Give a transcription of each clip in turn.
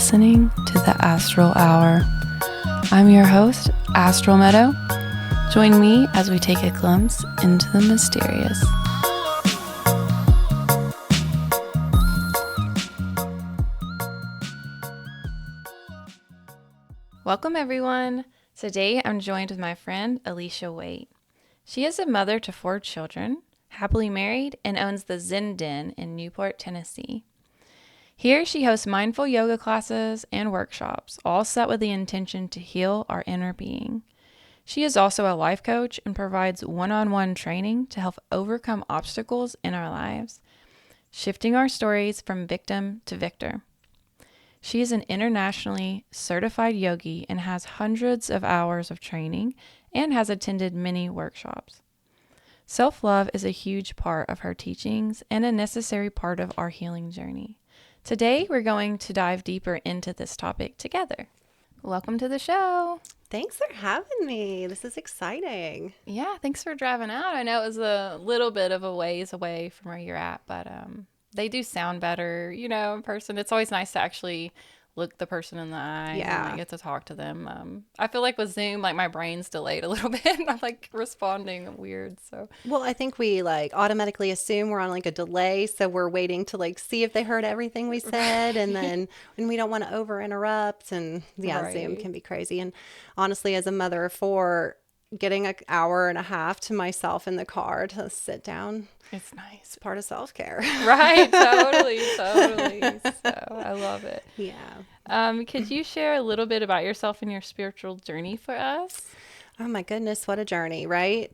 listening to the Astral Hour. I'm your host, Astral Meadow. Join me as we take a glimpse into the mysterious. Welcome, everyone. Today, I'm joined with my friend, Alicia Waite. She is a mother to 4 children, happily married, and owns the Zen Den in Newport, Tennessee. Here, she hosts mindful yoga classes and workshops, all set with the intention to heal our inner being. She is also a life coach and provides one-on-one training to help overcome obstacles in our lives, shifting our stories from victim to victor. She is an internationally certified yogi and has hundreds of hours of training and has attended many workshops. Self-love is a huge part of her teachings and a necessary part of our healing journey. Today, we're going to dive deeper into this topic together. Welcome to the show. Thanks for having me. This is exciting. Yeah, thanks for driving out. I know it was a little bit of a ways away from where you're at, but they do sound better, in person. It's always nice to actually look the person in the eye and get to talk to them. I feel like with Zoom, my brain's delayed a little bit. I'm responding weird. So well, I think we automatically assume we're on a delay, so we're waiting to see if they heard everything we said, and then when we don't want to over interrupt, and right. Zoom can be crazy. And honestly, as a mother of 4, getting an hour and a half to myself in the car to sit down, it's nice. It's part of self-care. Right. Totally. So I love it. Yeah. Could you share a little bit about yourself and your spiritual journey for us? Oh my goodness, what a journey, right?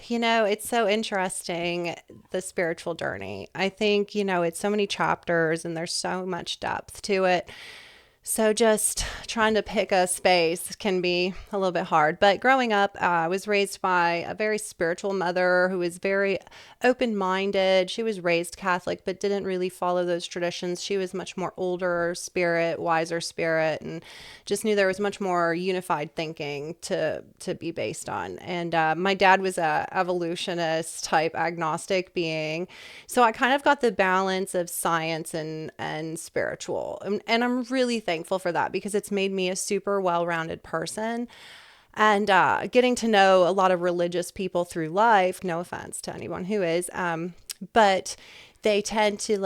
It's so interesting, the spiritual journey. I think, it's so many chapters and there's so much depth to it. So just trying to pick a space can be a little bit hard. But growing up, I was raised by a very spiritual mother who was very open-minded. She was raised Catholic, but didn't really follow those traditions. She was much more older spirit, wiser spirit, and just knew there was much more unified thinking to be based on. And my dad was a evolutionist type agnostic being. So I kind of got the balance of science and spiritual. And I'm really thankful for that because it's made me a super well-rounded person. And getting to know a lot of religious people through life, no offense to anyone who is, but they tend to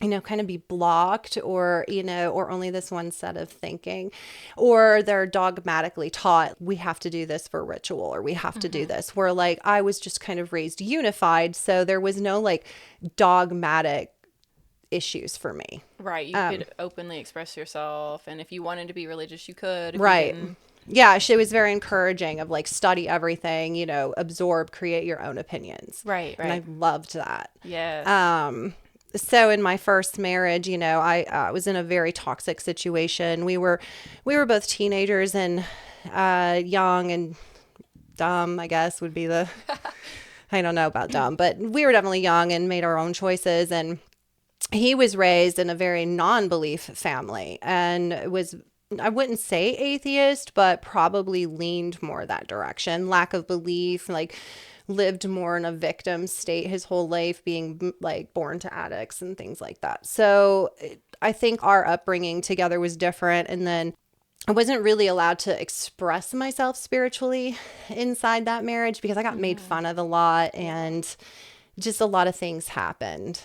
kind of be blocked or only this one set of thinking, or they're dogmatically taught, we have to do this for ritual or we have to do this, where I was just kind of raised unified. So there was no dogmatic issues for me. Right. You could openly express yourself. And if you wanted to be religious, you could. Right. Yeah. She was very encouraging of study everything, absorb, create your own opinions. Right. And I loved that. Yes. So in my first marriage, I was in a very toxic situation. We were both teenagers and young and dumb, I guess would be the, I don't know about dumb, but we were definitely young and made our own choices. And he was raised in a very non-belief family and was, I wouldn't say atheist, but probably leaned more that direction. Lack of belief, lived more in a victim state his whole life, being born to addicts and things like that. So I think our upbringing together was different. And then I wasn't really allowed to express myself spiritually inside that marriage because I got made fun of a lot and just a lot of things happened.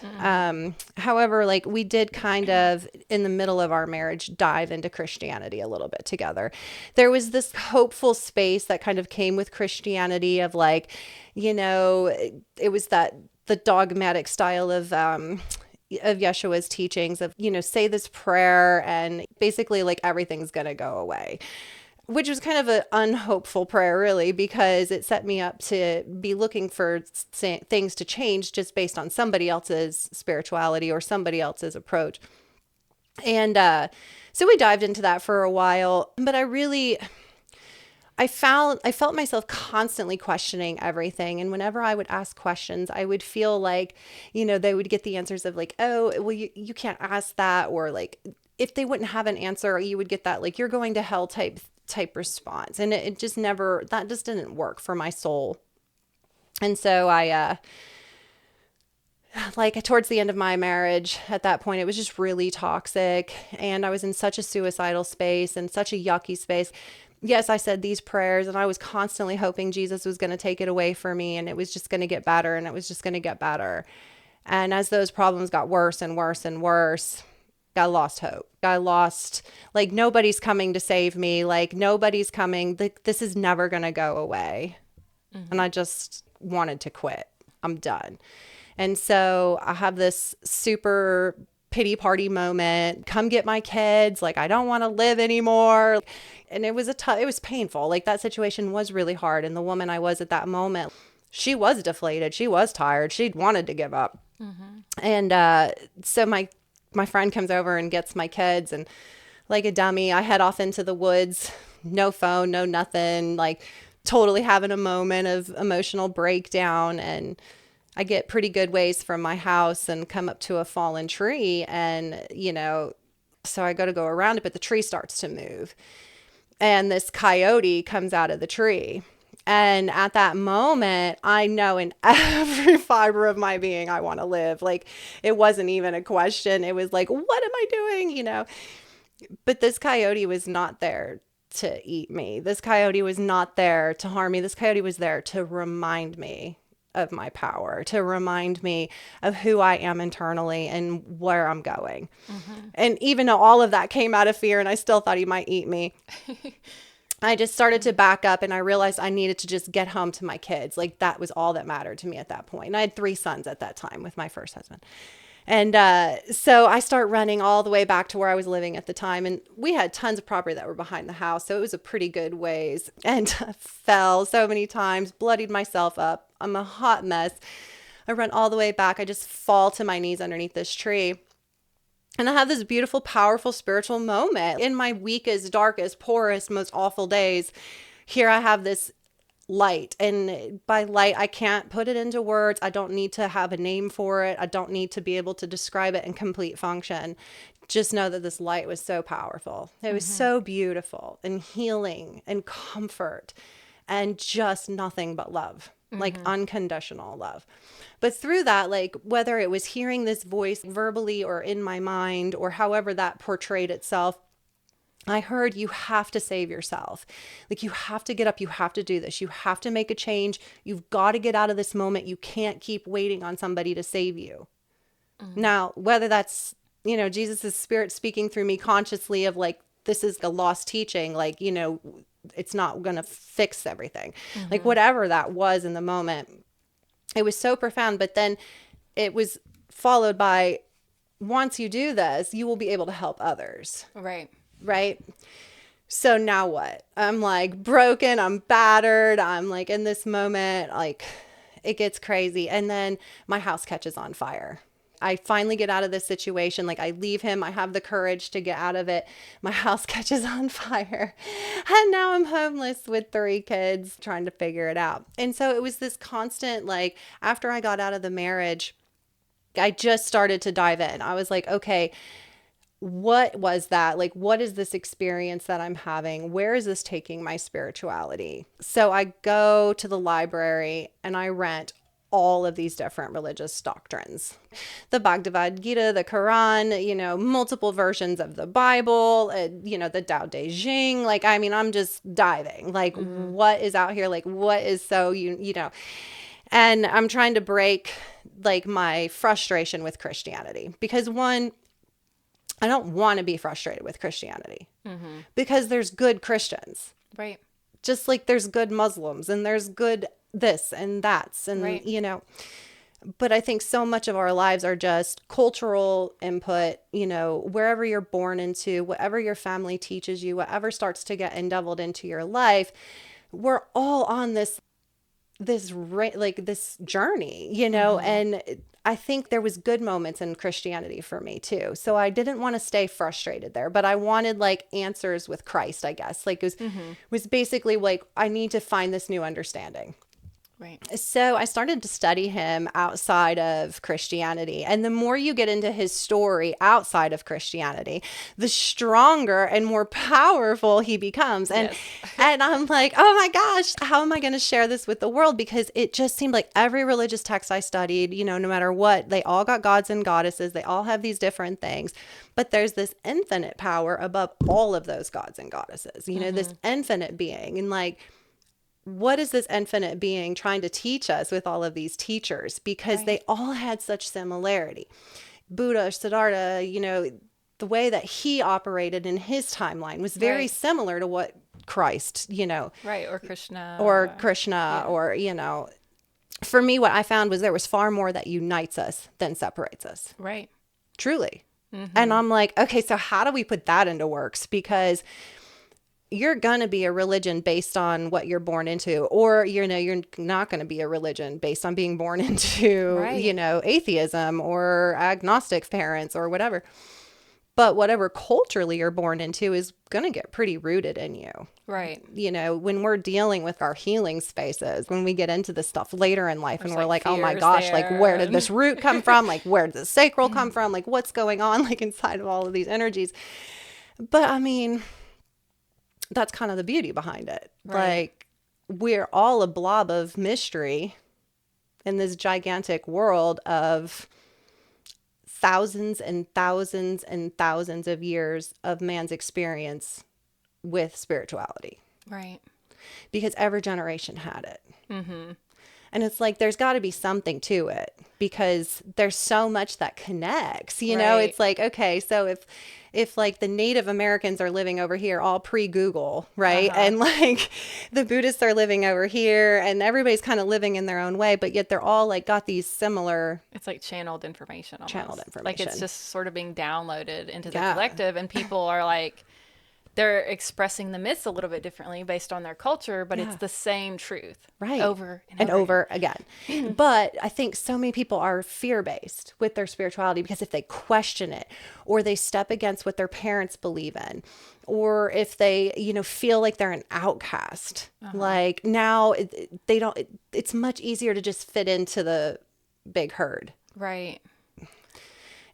However, we did kind of, in the middle of our marriage, dive into Christianity a little bit together. There was this hopeful space that kind of came with Christianity of it was the dogmatic style of Yeshua's teachings of, say this prayer and basically everything's going to go away. Which was kind of an unhopeful prayer, really, because it set me up to be looking for things to change just based on somebody else's spirituality or somebody else's approach. And so we dived into that for a while, but I felt myself constantly questioning everything. And whenever I would ask questions, I would feel they would get the answers of oh, well, you can't ask that. Or if they wouldn't have an answer, you would get that you're going to hell type response. And it just that just didn't work for my soul. And so I like towards the end of my marriage, at that point, it was just really toxic. And I was in such a suicidal space and such a yucky space. Yes, I said these prayers and I was constantly hoping Jesus was going to take it away for me and it was just going to get better and it was just going to get better. And as those problems got worse and worse and worse, I lost hope. I lost, like, nobody's coming to save me. Like, nobody's coming. This is never going to go away. And I just wanted to quit. I'm done. And so I have this super pity party moment. Come get my kids. Like, I don't want to live anymore. And it was it was painful. Like, that situation was really hard. And the woman I was at that moment, she was deflated. She was tired. She'd wanted to give up. And so my friend comes over and gets my kids, and like a dummy, I head off into the woods, no phone, no nothing, like totally having a moment of emotional breakdown. And I get pretty good ways from my house and come up to a fallen tree. And, so I go around it, but the tree starts to move. And this coyote comes out of the tree. And at that moment, I know in every fiber of my being, I want to live. Like, it wasn't even a question. It was like, what am I doing? But this coyote was not there to eat me. This coyote was not there to harm me. This coyote was there to remind me of my power, to remind me of who I am internally and where I'm going. And even though all of that came out of fear and I still thought he might eat me, I just started to back up and I realized I needed to just get home to my kids. Like, that was all that mattered to me at that point. And I had 3 sons at that time with my first husband. And so I start running all the way back to where I was living at the time. And we had tons of property that were behind the house. So it was a pretty good ways. And fell so many times, bloodied myself up. I'm a hot mess. I run all the way back. I just fall to my knees underneath this tree. And I have this beautiful, powerful spiritual moment. In my weakest, darkest, poorest, most awful days, here I have this light. And by light, I can't put it into words. I don't need to have a name for it. I don't need to be able to describe it in complete function. Just know that this light was so powerful. It was so beautiful and healing and comfort and just nothing but love. Like unconditional love. But through that, like, whether it was hearing this voice verbally or in my mind or however that portrayed itself, I heard, you have to save yourself. Like, you have to get up. You have to do this. You have to make a change. You've got to get out of this moment. You can't keep waiting on somebody to save you. Now, whether that's, Jesus' spirit speaking through me consciously of like, this is a lost teaching, like, it's not going to fix everything. Like, whatever that was in the moment, it was so profound. But then it was followed by, once you do this, you will be able to help others. Right. So now what? I'm like broken. I'm battered. I'm like in this moment, like it gets crazy. And then my house catches on fire. I finally get out of this situation. Like, I leave him. I have the courage to get out of it. My house catches on fire. And now I'm homeless with 3 kids trying to figure it out. And so it was this constant, like, after I got out of the marriage, I just started to dive in. I was like, okay, what was that? Like, what is this experience that I'm having? Where is this taking my spirituality? So I go to the library and I rent all of these different religious doctrines. The Bhagavad Gita, the Quran, multiple versions of the Bible, the Tao Te Ching. Like, I mean, I'm just diving. Like, what is out here? Like, what is so, and I'm trying to break, like, my frustration with Christianity. Because one, I don't want to be frustrated with Christianity. Because there's good Christians. Right. Just like there's good Muslims and there's good this and that's and right. But I think so much of our lives are just cultural input, wherever you're born into, whatever your family teaches you, whatever starts to get endeavoured into your life. We're all on this journey, and I think there was good moments in Christianity for me too. So I didn't want to stay frustrated there, but I wanted like answers with Christ, I guess. Like, it was basically like, I need to find this new understanding. Right. So I started to study him outside of Christianity. And the more you get into his story outside of Christianity, the stronger and more powerful he becomes. And Yes. and I'm like, oh my gosh, how am I going to share this with the world? Because it just seemed like every religious text I studied, no matter what, they all got gods and goddesses. They all have these different things. But there's this infinite power above all of those gods and goddesses, this infinite being. And like, what is this infinite being trying to teach us with all of these teachers? Because they all had such similarity. Buddha, Siddhartha, the way that he operated in his timeline was very similar to what Christ, Right. Or Krishna. or for me, what I found was there was far more that unites us than separates us. Right. Truly. And I'm like, okay, so how do we put that into works? Because you're going to be a religion based on what you're born into, or, you're not going to be a religion based on being born into, atheism or agnostic parents or whatever. But whatever culturally you're born into is going to get pretty rooted in you. Right. When we're dealing with our healing spaces, when we get into this stuff later in life, and we're like, oh my fears gosh, like, there where did this root come from? Like, where did the sacral come from? Like, what's going on, like, inside of all of these energies? But I mean, that's kind of the beauty behind it. Right. Like, we're all a blob of mystery in this gigantic world of thousands and thousands and thousands of years of man's experience with spirituality. Right. Because every generation had it. And it's like, there's got to be something to it, because there's so much that connects, It's like, okay, so if like the Native Americans are living over here all pre-Google, right? And like the Buddhists are living over here, and everybody's kind of living in their own way, but yet they're all like got these similar. It's like channeled information almost. Channeled information. Like it's just sort of being downloaded into the collective, and people are like, they're expressing the myths a little bit differently based on their culture, but it's the same truth. Right. Over and over again. But I think so many people are fear-based with their spirituality, because if they question it, or they step against what their parents believe in, or if they, feel like they're an outcast, like now it's much easier to just fit into the big herd. Right.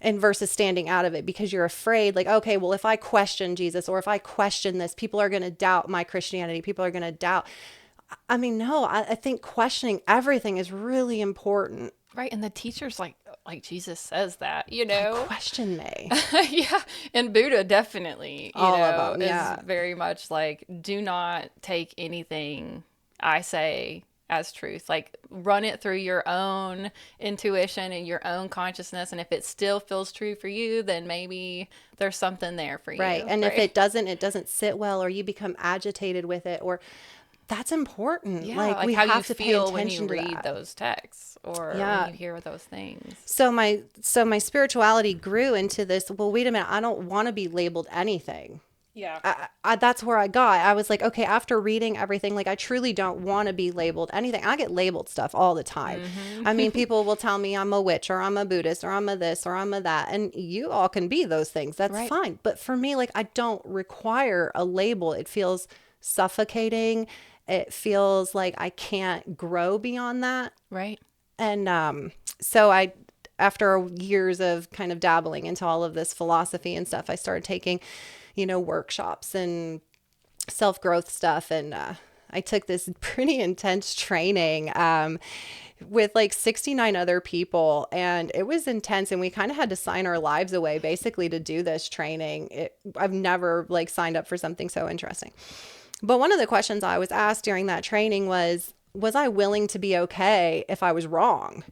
And versus standing out of it, because you're afraid, like, okay, well, if I question Jesus, or if I question this, people are going to doubt my Christianity. People are going to doubt. I mean, no, I think questioning everything is really important. Right. And the teachers, like Jesus says that, Like, question me. Yeah. And Buddha definitely, All of them, is very much like, do not take anything I say as truth. Like, run it through your own intuition and your own consciousness, and if it still feels true for you, then maybe there's something there for you. Right. And if it doesn't sit well, or you become agitated with it, or that's important. Yeah, like we how have you to pay feel when attention you to read that. those texts, or when you hear those things. So my spirituality grew into this, well, wait a minute, I don't want to be labeled anything. Yeah. That's where I was like, okay, after reading everything, like, I truly don't want to be labeled anything. I get labeled stuff all the time. I mean, people will tell me I'm a witch, or I'm a Buddhist, or I'm a this, or I'm a that. And you all can be those things. That's fine. But for me, like, I don't require a label. It feels suffocating. It feels like I can't grow beyond that. Right. And so after years of kind of dabbling into all of this philosophy and stuff, I started taking workshops and self-growth stuff. And I took this pretty intense training with like 69 other people, and it was intense. And we kind of had to sign our lives away basically to do this training. I've never like signed up for something so interesting. But one of the questions I was asked during that training was I willing to be okay if I was wrong?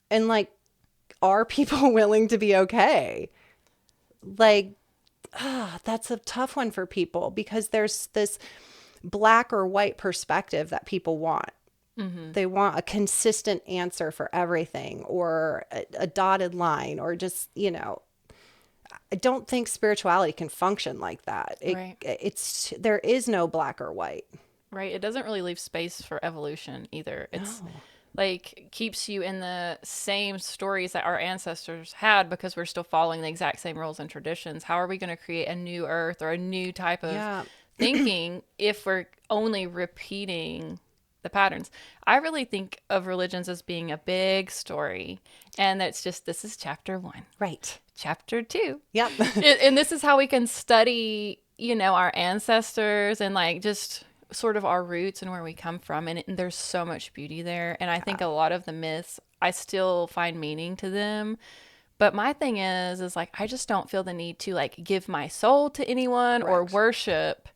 And like, are people willing to be okay? Like, that's a tough one for people, because there's this black or white perspective that people want. They want a consistent answer for everything, or a dotted line, or just, I don't think spirituality can function like that. There is no black or white. Right. It doesn't really leave space for evolution either. It's like keeps you in the same stories that our ancestors had, because we're still following the exact same rules and traditions. How are we going to create a new earth or a new type of thinking if we're only repeating the patterns. I really think of religions as being a big story, and that's just, this is chapter 1. Right. Chapter 2. Yep. And this is how we can study, our ancestors and like just sort of our roots and where we come from. And there's so much beauty there. And I think a lot of the myths, I still find meaning to them. But my thing is like, I just don't feel the need to like give my soul to anyone or worship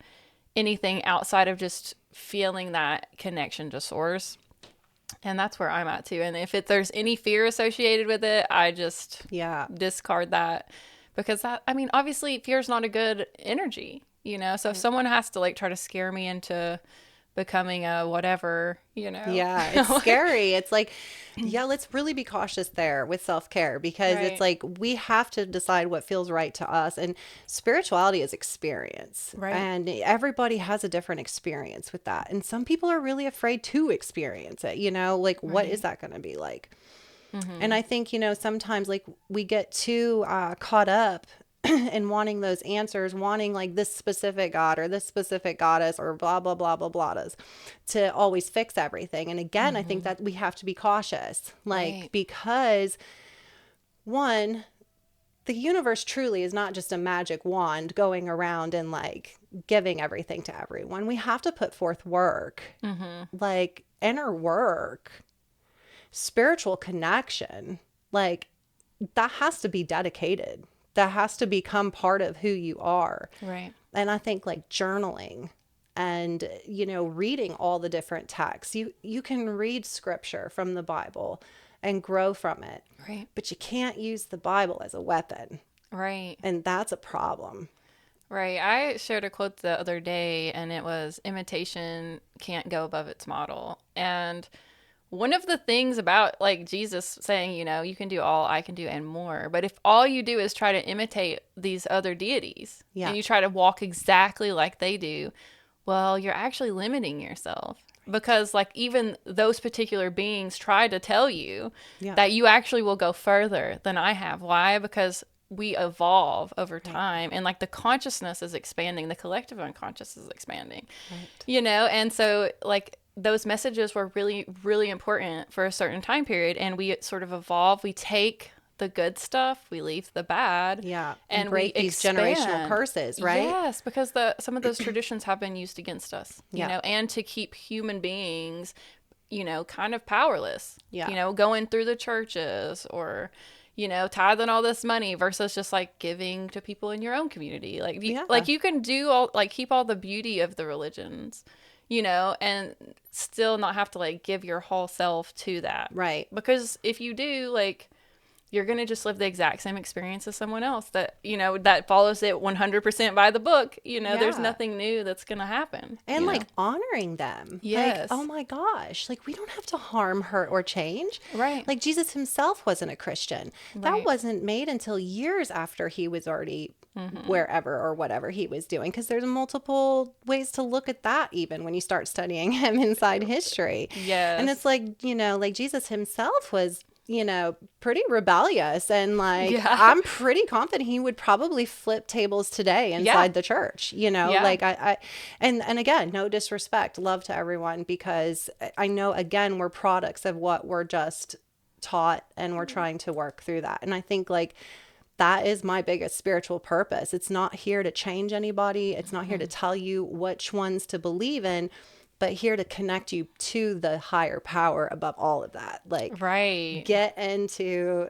anything outside of just feeling that connection to source. And that's where I'm at too. And if there's any fear associated with it, I just discard that, because that, I mean, obviously fear is not a good energy, So if someone has to like try to scare me into becoming a whatever, Yeah, it's scary. It's like, let's really be cautious there with self-care, because it's like we have to decide what feels right to us. And spirituality is experience. Right. And everybody has a different experience with that. And some people are really afraid to experience it, like what is that going to be like? And I think, sometimes like we get too caught up and wanting those answers, wanting like this specific God or this specific goddess or blah, blah, blah, blah, blahs to always fix everything. And again, I think that we have to be cautious, like, because one, the universe truly is not just a magic wand going around and like giving everything to everyone. We have to put forth work, like inner work, spiritual connection, like that has to be dedicated. That has to become part of who you are. Right. And I think like journaling and, reading all the different texts. You can read scripture from the Bible and grow from it. Right. But you can't use the Bible as a weapon. Right. And that's a problem. Right. I shared a quote the other day, and it was, imitation can't go above its model. And one of the things about like Jesus saying, you can do all I can do and more. But if all you do is try to imitate these other deities and you try to walk exactly like they do, well, you're actually limiting yourself, because like even those particular beings try to tell you that you actually will go further than I have. Why? Because we evolve over time, and like the consciousness is expanding, the collective unconscious is expanding, and so like those messages were really, really important for a certain time period, and we sort of evolve. We take the good stuff, we leave the bad, and break these generational curses, right? Yes, because some of those traditions have been used against us, and to keep human beings, kind of powerless, going through the churches or tithing all this money versus just like giving to people in your own community. Like, like you can do all, like keep all the beauty of the religions, and still not have to like give your whole self to that. Right. Because if you do, like, you're going to just live the exact same experience as someone else that, that follows it 100% by the book. There's nothing new that's going to happen. And like honoring them. Yes. Like, oh my gosh, like we don't have to harm, hurt, or change. Right. Like Jesus himself wasn't a Christian. That wasn't made until years after he was already wherever or whatever he was doing. Because there's multiple ways to look at that even when you start studying him inside history. Yes. And it's like, like Jesus himself was pretty rebellious, and like I'm pretty confident he would probably flip tables today inside the church, like I and again, no disrespect, love to everyone, because I know again we're products of what we're just taught, and we're trying to work through that. And I think like that is my biggest spiritual purpose. It's not here to change anybody. It's not here to tell you which ones to believe in, but here to connect you to the higher power above all of that. Like, get into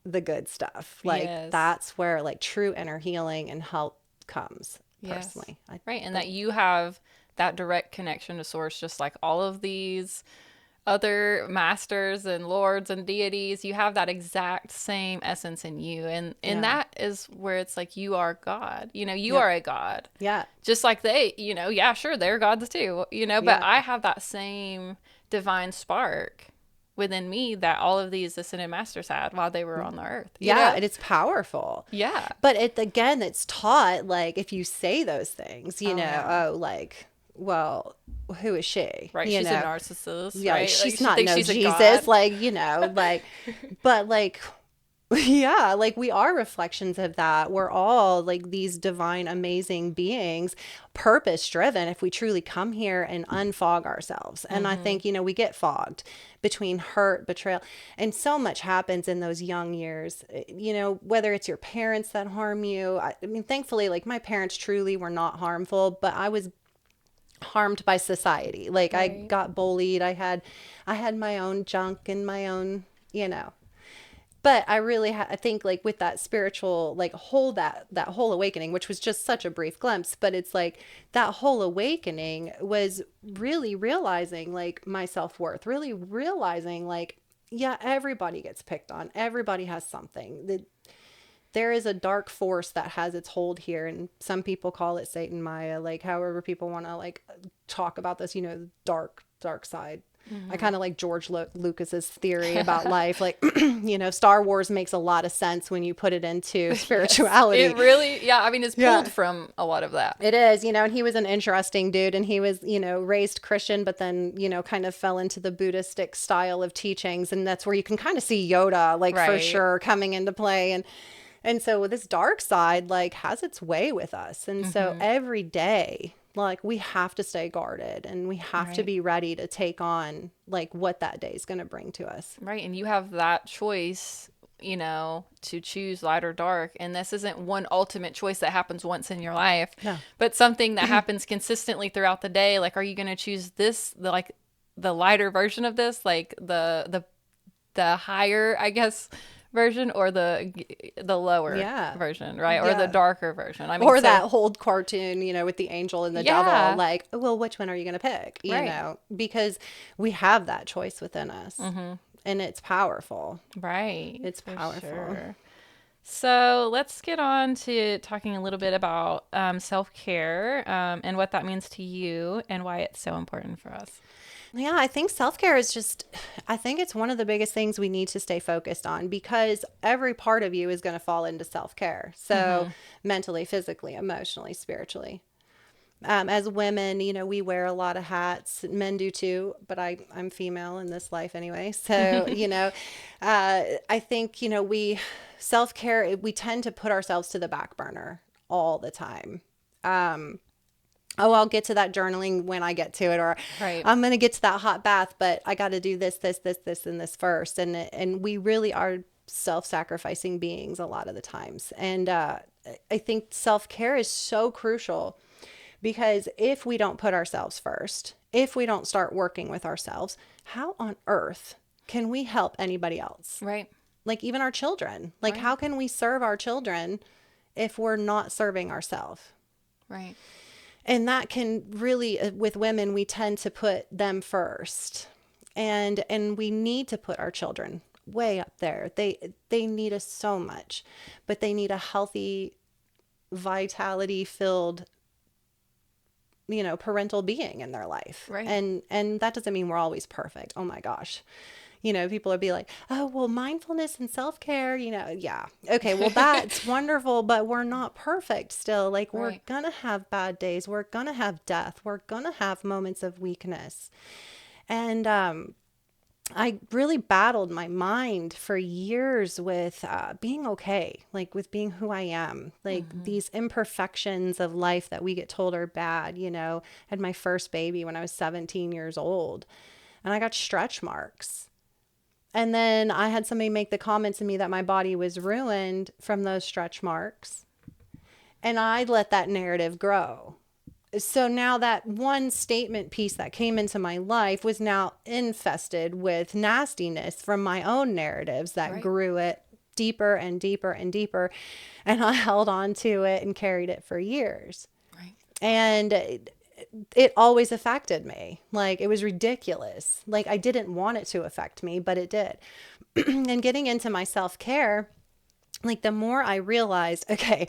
the good stuff. Like, that's where like true inner healing and help comes personally. And that you have that direct connection to source, just like all of these other masters and lords and deities. You have that exact same essence in you, and that is where it's like you are God. You are a God. Just like they, sure, they're gods too. But I have that same divine spark within me that all of these ascended masters had while they were on the earth. And it's powerful. But it's taught, like, if you say those things, like, well, who is she? Right. She's a narcissist. Yeah. Right? She's like, not no she's Jesus. Like, like, but like Yeah, like we are reflections of that. We're all like these divine, amazing beings, purpose driven if we truly come here and unfog ourselves. And I Mm-hmm. think, we get fogged between hurt, betrayal, and so much happens in those young years. Whether it's your parents that harm you. I mean, thankfully, like my parents truly were not harmful, but I was harmed by society. Like I Right. got bullied. I had my own junk and my own, you know but I really I think like with that spiritual like whole that whole awakening, which was just such a brief glimpse, but it's like that whole awakening was really realizing like my self-worth, really realizing like yeah, everybody gets picked on, everybody has something that there is a dark force that has its hold here, and some people call it Satan, Maya, like however people want to like talk about this, dark side. I Mm-hmm. kind of like George Lucas's theory about life. Like, Star Wars makes a lot of sense when you put it into Yes. It spirituality. really, yeah, I mean, it's pulled Yeah, from a lot of that. it is, and he was an interesting dude, and he was, raised Christian, but then, kind of fell into the Buddhistic style of teachings. And that's where you can kind of see Yoda, like for Right. sure coming into play. And so this dark side like has its way with us. And so Mm-hmm. every day, like we have to stay guarded and we have to Right. be ready to take on like what that day is going to bring to us. Right. And you have that choice, to choose light or dark. And this isn't one ultimate choice that happens once in your life, No. but something that happens consistently throughout the day. Like, are you going to choose this, the lighter version of this, like the higher, I guess, version, or the lower Yeah. version, right? Or the Yeah. darker version. I mean, Or so that old cartoon, with the angel and the devil, yeah. like, well, which one are you going to pick? Right. Because we have that choice within us Mm-hmm. and it's powerful. Right. It's For powerful. sure. So let's get on to talking a little bit about self care and what that means to you and why it's so important for us. Yeah, I think self care is I think it's one of the biggest things we need to stay focused on because every part of you is going to fall into self care. So, Mm-hmm. mentally, physically, emotionally, spiritually. As women, we wear a lot of hats. Men do too, but I'm female in this life anyway. So, I think, self care, we tend to put ourselves to the back burner all the time. Oh, I'll get to that journaling when I get to it, or Right. I'm going to get to that hot bath, but I got to do this, and this first. And we really are self-sacrificing beings a lot of the times. And I think self-care is so crucial because if we don't put ourselves first, if we don't start working with ourselves, how on earth can we help anybody else? Right. Like even our children. Like Right. how can we serve our children if we're not serving ourselves? Right. And that can really, with women, we tend to put them first, and we need to put our children way up there. They need us so much, but they need a healthy, vitality filled, parental being in their life. Right. And that doesn't mean we're always perfect. Oh my gosh. People would be like, oh, well, mindfulness and self care, yeah. Okay, well, that's wonderful, but we're not perfect still. Like, we're Right. going to have bad days. We're going to have death. We're going to have moments of weakness. And I really battled my mind for years with being okay, like with being who I am, like Mm-hmm. these imperfections of life that we get told are bad. Had my first baby when I was 17 years old, and I got stretch marks. And then I had somebody make the comment to me that my body was ruined from those stretch marks. And I let that narrative grow. So now that one statement piece that came into my life was now infested with nastiness from my own narratives that Right. grew it deeper and deeper and deeper. And I held on to it and carried it for years. Right. And it always affected me. Like it was ridiculous. Like I didn't want it to affect me, but it did. And getting into my self-care, like the more I realized, okay,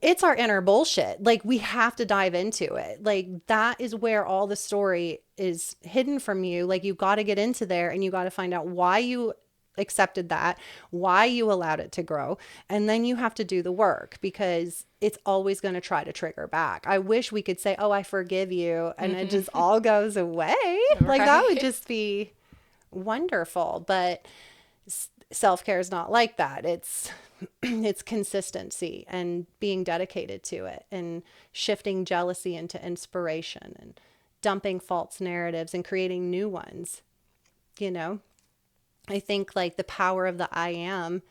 it's our inner bullshit. Like we have to dive into it. Like that is where all the story is hidden from you. Like you got to get into there and you got to find out why you accepted that, why you allowed it to grow. And then you have to do the work because it's always going to try to trigger back. I wish we could say, oh, I forgive you. And it just Mm-hmm. all goes away. Like that would Right. just be wonderful. But self-care is not like that. It's it's consistency and being dedicated to it and shifting jealousy into inspiration and dumping false narratives and creating new ones. You know, I think like the power of the I am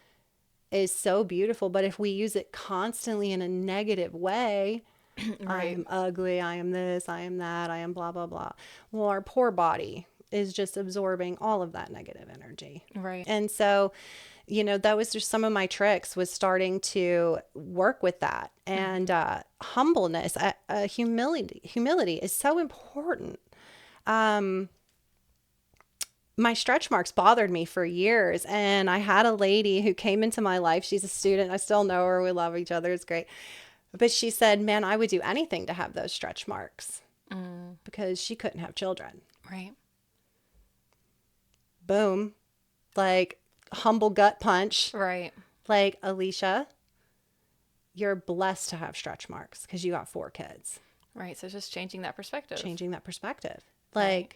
is so beautiful, but if we use it constantly in a negative way, I Right. am ugly, I am this, I am that, I am blah, blah, blah. Well, our poor body is just absorbing all of that negative energy. Right. And so, that was just some of my tricks, was starting to work with that. And humbleness, humility is so important. My stretch marks bothered me for years. And I had a lady who came into my life. She's a student. I still know her. We love each other. It's great. But she said, man, I would do anything to have those stretch marks, because she couldn't have children. Right. Boom. Like, humble gut punch. Right. Like, Alicia, you're blessed to have stretch marks because you got 4 kids. Right. So it's just changing that perspective. Changing that perspective. Right.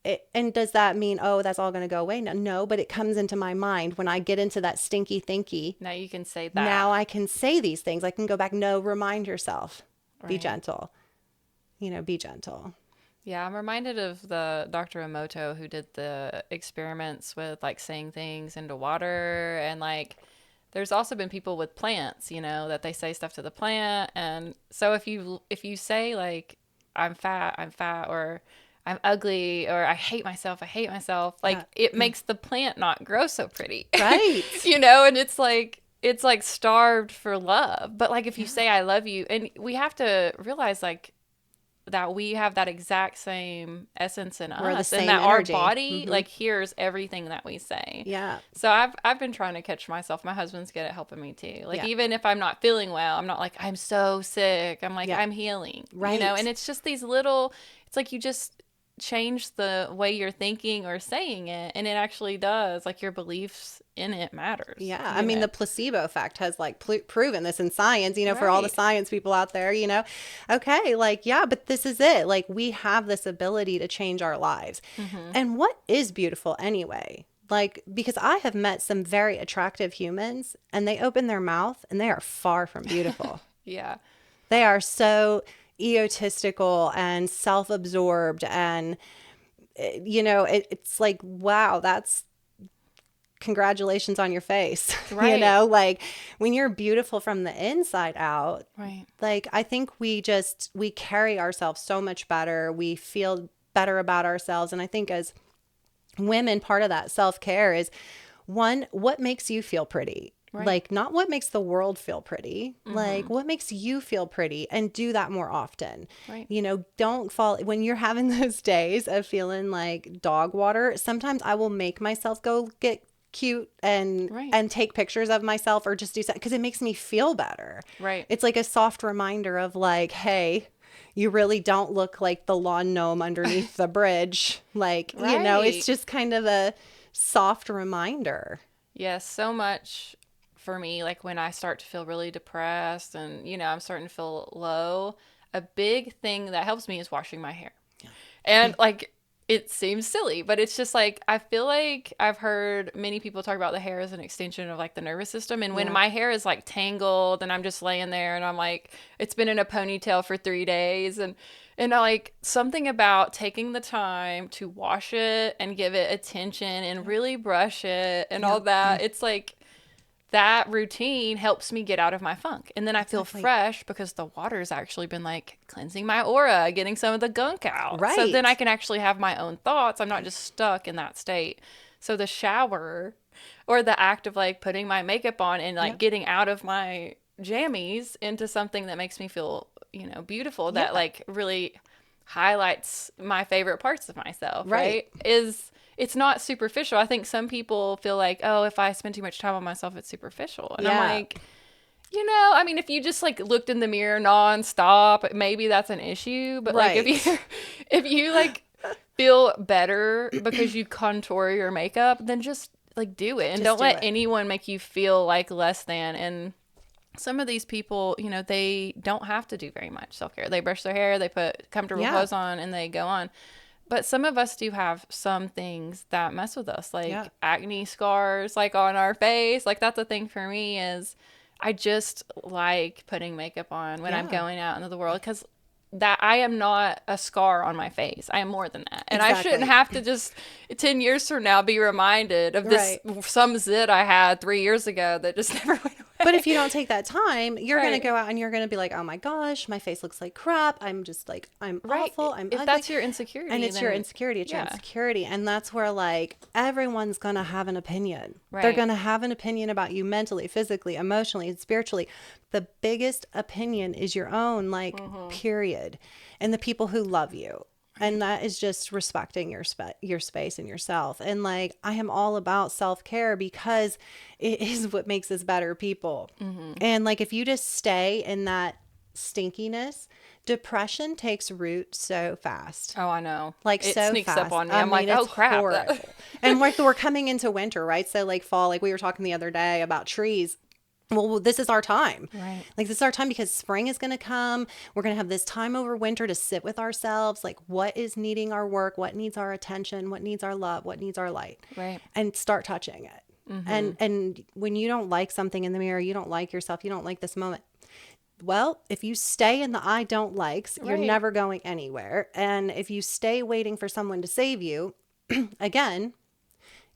Like, and does that mean, oh, that's all going to go away? No, but it comes into my mind when I get into that stinky thinky. Now you can say that. Now I can say these things. I can go back. No, remind yourself. Be Right. gentle. Be gentle. Yeah, I'm reminded of the Dr. Emoto who did the experiments with like saying things into water, and like there's also been people with plants, that they say stuff to the plant. And so if you say like I'm fat, or I'm ugly, or I hate myself, like Yeah. it makes the plant not grow so pretty. Right. And it's like starved for love. But like if you say I love you, and we have to realize like that we have that exact same essence in We're the us, same and that energy. our body like hears everything that we say. Yeah. So I've been trying to catch myself. My husband's good at helping me too. Like Yeah. even if I'm not feeling well, I'm not like I'm so sick. I'm like Yeah. I'm healing. Right. And it's just these little, it's like you just change the way you're thinking or saying it, and it actually does. Like your beliefs in it matters. Yeah. I mean, the placebo effect has like proven this in science, for all the Right. science people out there, okay, like, yeah, but this is it. Like, we have this ability to change our lives. And what is beautiful anyway? Like, because I have met some very attractive humans and they open their mouth and they are far from beautiful. Yeah. They are so egotistical and self-absorbed, and it's like, wow, that's congratulations on your face. Right. Like when you're beautiful from the inside out, Right. like I think we carry ourselves so much better. We feel better about ourselves. And I think as women, part of that self-care is, one, what makes you feel pretty? Right. Like, not what makes the world feel pretty, like what makes you feel pretty, and do that more often. Right. Don't fall when you're having those days of feeling like dog water. Sometimes I will make myself go get cute and Right. and take pictures of myself, or just do something because it makes me feel better. Right. It's like a soft reminder of like, hey, you really don't look like the lawn gnome underneath the bridge. Like, Right. it's just kind of a soft reminder. Yes, so much for me, like when I start to feel really depressed and, I'm starting to feel low, a big thing that helps me is washing my hair. And like, it seems silly, but it's just like, I feel like I've heard many people talk about the hair as an extension of like the nervous system. And when Yeah. my hair is like tangled and I'm just laying there and I'm like, it's been in a ponytail for 3 days, and I like something about taking the time to wash it and give it attention and really brush it and all that. It's like, that routine helps me get out of my funk. And then I feel Exactly. fresh because the water's actually been like cleansing my aura, getting some of the gunk out. So Right. then I can actually have my own thoughts. I'm not just stuck in that state. So the shower, or the act of like putting my makeup on and like getting out of my jammies into something that makes me feel, beautiful, that Yeah. like really highlights my favorite parts of myself, Right. it's not superficial. I think some people feel like, oh, if I spend too much time on myself, it's superficial. And I'm Yeah. like, I mean, if you just like looked in the mirror nonstop, maybe that's an issue. But like Right. if you like feel better because you contour your makeup, then just like do it, and Just don't do let it. anyone make you feel like less than. And some of these people, they don't have to do very much self-care. They brush their hair, they put comfortable Yeah. clothes on, and they go on. But some of us do have some things that mess with us, like Yeah. acne scars, like on our face. Like that's a thing for me is I just like putting makeup on when I'm Yeah. going out into the world because that I am not a scar on my face. I am more than that. And I shouldn't Exactly. have to just 10 years from now be reminded of this Right. some zit I had 3 years ago that just never went But away. if you don't take that time, you're going to Right. go out and you're going to be like, oh my gosh, my face looks like crap. I'm just like, I'm Right. awful. I'm If ugly. that's your And insecurity, it's your then insecurity. It's your yeah. insecurity. And that's where like everyone's going to have an opinion. They're Right. going to have an opinion about you mentally, physically, emotionally, and spiritually. The biggest opinion is your own, like, period. And the people who love you. And that is just respecting your space and yourself. And like I am all about self-care because it is what makes us better people. And like if you just stay in that stinkiness, depression takes root so fast. Oh, I know. Like It so sneaks up fast. on me. I I'm like, mean, oh it's crap. horrible. And like we're coming into winter, right? So like fall, like we were talking the other day about trees. Well, this is our time. Right. Like this is our time because spring is going to come. We're going to have this time over winter to sit with ourselves. Like what is needing our work? What needs our attention? What needs our love? What needs our light? Right. And start touching it. And when you don't like something in the mirror, you don't like yourself, you don't like this moment. Well, if you stay in the I don't likes, you're Right. never going anywhere. And if you stay waiting for someone to save you, again,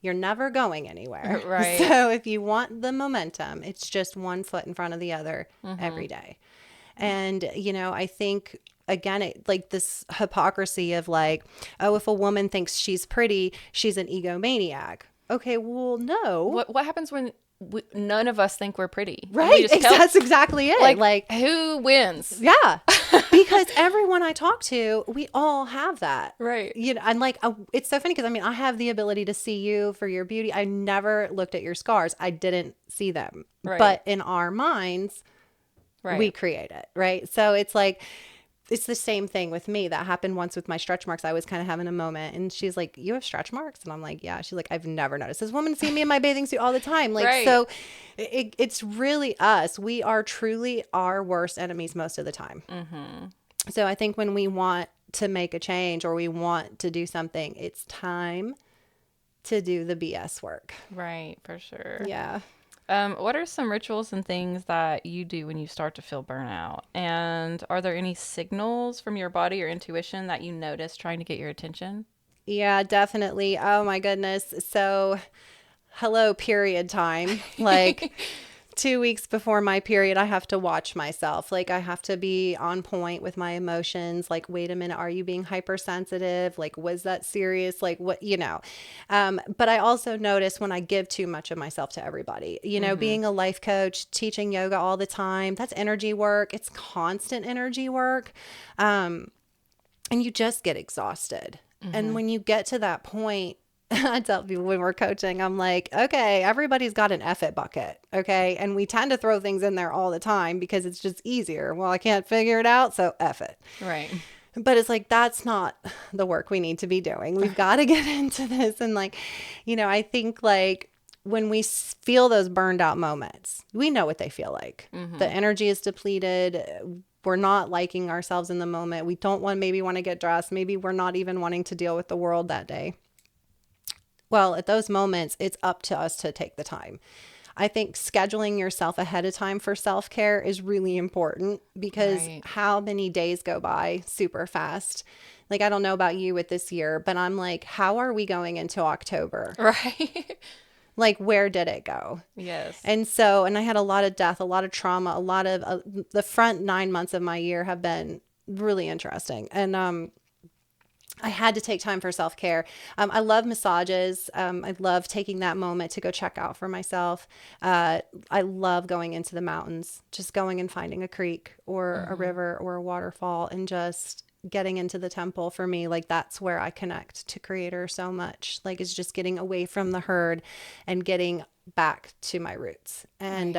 you're never going anywhere. Right. So if you want the momentum, it's just one foot in front of the other every day. And, you know, I think again, it like this hypocrisy of like, oh, if a woman thinks she's pretty, she's an egomaniac. Okay, well, no. What happens when none of us think we're pretty? And we Right? just tell, That's exactly it. like who wins? Yeah, because everyone I talk to, we all have that. Right. You know, and like, it's so funny because I mean, I have the ability to see you for your beauty. I never looked at your scars. I didn't see them. Right. But in our minds, Right. we create it. Right. So it's like, it's the same thing with me. That happened once with my stretch marks. I was kind of having a moment and she's like, you have stretch marks? And I'm like, yeah. She's like, I've never noticed. This woman see me in my bathing suit all the time. Like, Right. so it's really us. We are truly our worst enemies most of the time. So I think when we want to make a change or we want to do something, it's time to do the BS work. Right, for sure. Yeah. What are some rituals and things that you do when you start to feel burnout? And are there any signals from your body or intuition that you notice trying to get your attention? Yeah, definitely. Oh my goodness. So, hello, period time. Like 2 weeks before my period, I have to watch myself. Like, I have to be on point with my emotions. Like, wait a minute, are you being hypersensitive? Like, was that serious? Like, what, you know? But I also notice when I give too much of myself to everybody, you know, being a life coach, teaching yoga all the time, that's energy work. It's constant energy work. And you just get exhausted. And when you get to that point, I tell people when we're coaching, I'm like, okay, everybody's got an F it bucket. Okay. And we tend to throw things in there all the time because it's just easier. Well, I can't figure it out. So F it. Right. But it's like, that's not the work we need to be doing. We've got to get into this. And like, you know, I think like when we feel those burned out moments, we know what they feel like. The energy is depleted. We're not liking ourselves in the moment. We don't maybe want to get dressed. Maybe we're not even wanting to deal with the world that day. Well, at those moments, it's up to us to take the time. I think scheduling yourself ahead of time for self-care is really important because Right. how many days go by super fast. Like, I don't know about you with this year, but I'm like, how are we going into October? Right. Like, where did it go? Yes. And so, and I had a lot of death, a lot of trauma, a lot of the front 9 months of my year have been really interesting. And, I had to take time for self-care. I love massages. I love taking that moment to go check out for myself. I love going into the mountains, just going and finding a creek or a river or a waterfall and just getting into the temple. For me, like that's where I connect to Creator so much. Like it's just getting away from the herd and getting back to my roots. And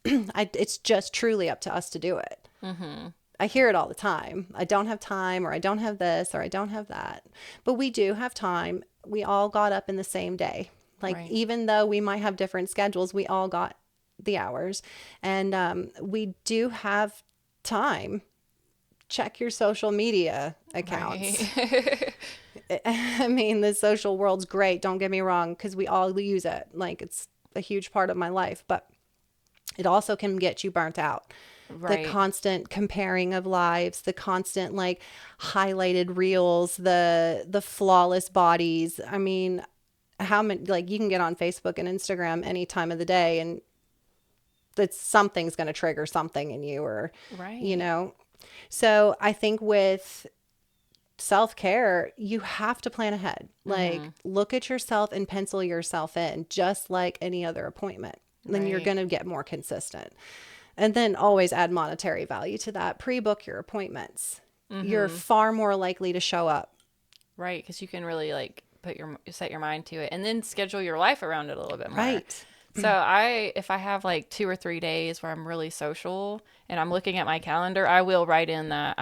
it's just truly up to us to do it. I hear it all the time. I don't have time, or I don't have this, or I don't have that. But we do have time. We all got up in the same day. Like, Right. even though we might have different schedules, we all got the hours. And we do have time. Check your social media accounts. Right. I mean, the social world's great. Don't get me wrong, because we all use it. Like, it's a huge part of my life, but it also can get you burnt out. The Right. constant comparing of lives, the constant like highlighted reels, the flawless bodies. I mean, how many, like, you can get on Facebook and Instagram any time of the day, and it's something's going to trigger something in you, or you Right. know. So I think with self-care, you have to plan ahead. Like, Mm-hmm. look at yourself and pencil yourself in just like any other appointment. Then you're Right. going to get more consistent. And then always add monetary value to that. Pre-book your appointments. You're Mm-hmm. far more likely to show up. Right, because you can really like set your mind to it, and then schedule your life around it a little bit more. Right. So if I have like 2 or 3 days where I'm really social and I'm looking at my calendar, I will write in that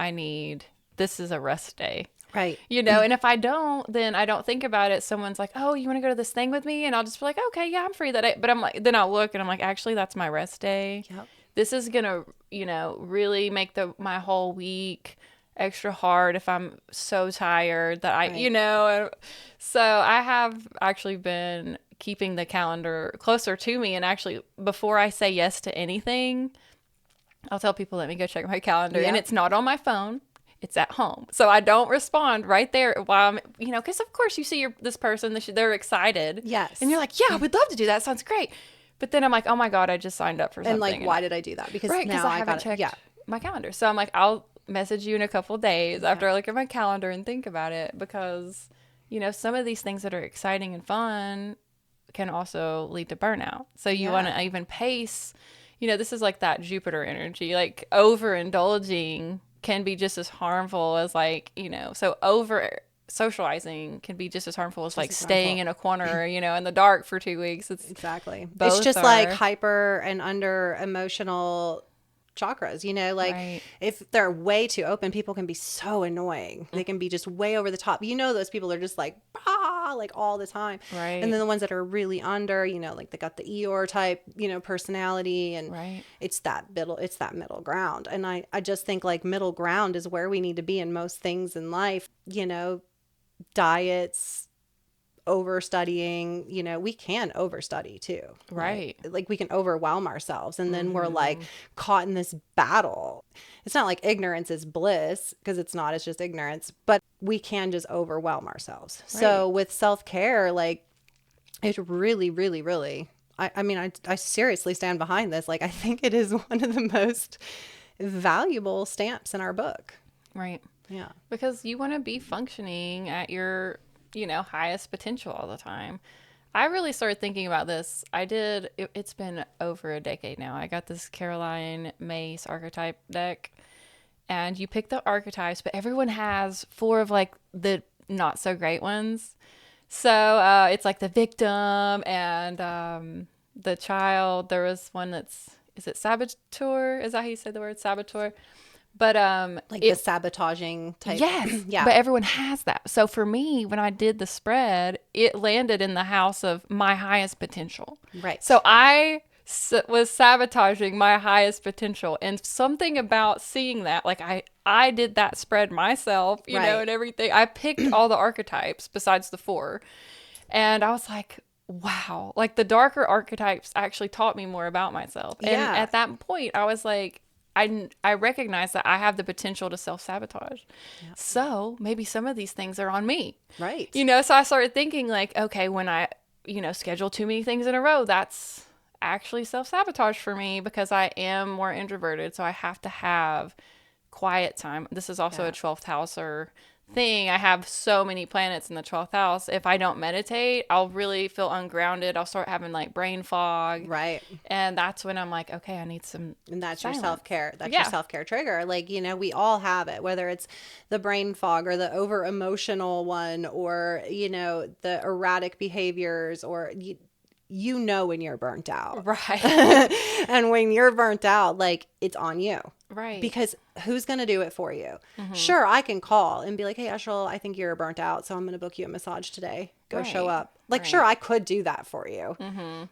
this is a rest day. Right. And if I don't, then I don't think about it. Someone's like, "Oh, you want to go to this thing with me?" And I'll just be like, "Okay, yeah, I'm free that day." But I'm like, then I'll look and I'm like, "Actually, that's my rest day. Yep. This is gonna, really make the my whole week extra hard if I'm so tired that Right. So I have actually been keeping the calendar closer to me, and actually before I say yes to anything, I'll tell people, let me go check my calendar. And Yep. it's not on my phone. It's at home. So I don't respond right there while because of course you see this person, they're excited. And you're Yes. like, yeah, I would love to do that. Sounds great. But then I'm like, oh my God, I just signed up for And like, something. why did I do that? Because Right, because now I I haven't got it. Yeah. checked my calendar. So I'm like, I'll message you in a couple days Yeah. after I look at my calendar and think about it, because, some of these things that are exciting and fun can also lead to burnout. So you want Yeah. to even pace. This is like that Jupiter energy. Like overindulging can be just as harmful as so over socializing can be just as harmful as Just like as staying harmful. in a corner, in the dark for 2 weeks. It's Exactly. It's both just like are hyper and under emotional chakras, like right. if they're way too open, people can be so annoying. They can be just way over the top. Those people are just like, ah, like all the time. And Right. then the ones that are really under, like they got the Eeyore type, personality. And Right. it's that middle ground. And I just think like middle ground is where we need to be in most things in life, diets, overstudying. We can overstudy too. Right. Like we can overwhelm ourselves, and then we're like Mm-hmm. caught in this battle. It's not like ignorance is bliss, because it's not, it's just ignorance, but we can just overwhelm ourselves. Right. So with self-care, like, it really, really, really, I seriously stand behind this. Like, I think it is one of the most valuable stamps in our book. Right. Yeah. Because you want to be functioning at your, highest potential all the time. I really started thinking about this. It's been over a decade now. I got this Caroline Mace archetype deck, and you pick the archetypes, but everyone has four of like the not so great ones. So it's like the victim and the child. There was one is it saboteur? Is that how you say the word saboteur? But Like the sabotaging type. yes, Yeah. but everyone has that. So for me, when I did the spread, it landed in the house of my highest potential. Right. So was sabotaging my highest potential, and something about seeing that, like I did that spread myself, Right. and everything. I picked all the archetypes besides the four, and I was like, wow, like the darker archetypes actually taught me more about myself. And Yeah. at that point, I was like, I recognize that I have the potential to self sabotage. Yeah. So maybe some of these things are on me. Right. So I started thinking, like, okay, when I, schedule too many things in a row, that's actually self sabotage for me, because I am more introverted. So I have to have quiet time. This is also Yeah. a 12th house or thing. I have so many planets in the 12th house. If I don't meditate, I'll really feel ungrounded. I'll start having like brain fog. Right. And that's when I'm like, okay, I need some And that's your silence. self-care. That's your Yeah. self-care trigger. Like, we all have it, whether it's the brain fog or the over emotional one, or, the erratic behaviors, or when you're burnt out. Right. And when you're burnt out, like, it's on you. Right. Because who's going to do it for you? Sure, I can call and be like, hey, Astral, I think you're burnt out, so I'm going to book you a massage today. Go show Right. up. Like, Right. sure, I could do that for you.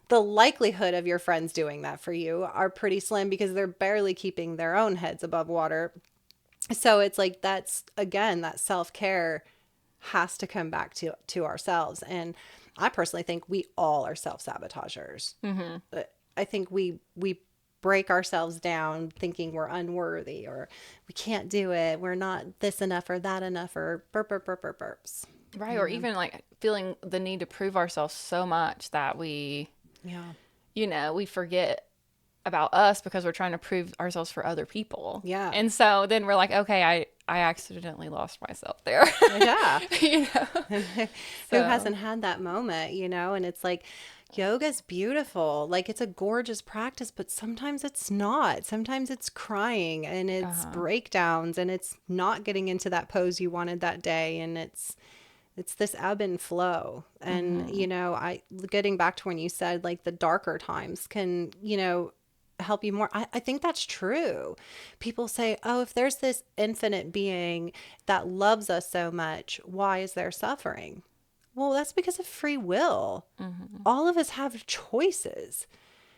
The likelihood of your friends doing that for you are pretty slim, because they're barely keeping their own heads above water. So it's like, that's, again, that self-care has to come back to ourselves. And I personally think we all are self-sabotagers. I think we break ourselves down thinking we're unworthy or we can't do it. We're not this enough or that enough or burps. Right. Or even like feeling the need to prove ourselves so much that we, we forget about us because we're trying to prove ourselves for other people. Yeah. And so then we're like, okay, I accidentally lost myself there. Yeah. Who So, hasn't had that moment, And it's like, yoga's beautiful. Like, it's a gorgeous practice, but sometimes it's not. Sometimes it's crying and it's breakdowns and it's not getting into that pose you wanted that day. And it's this ebb and flow. And, I getting back to when you said like the darker times can, help you more. I think that's true. People say, oh, if there's this infinite being that loves us so much, why is there suffering? Well, that's because of free will. All of us have choices.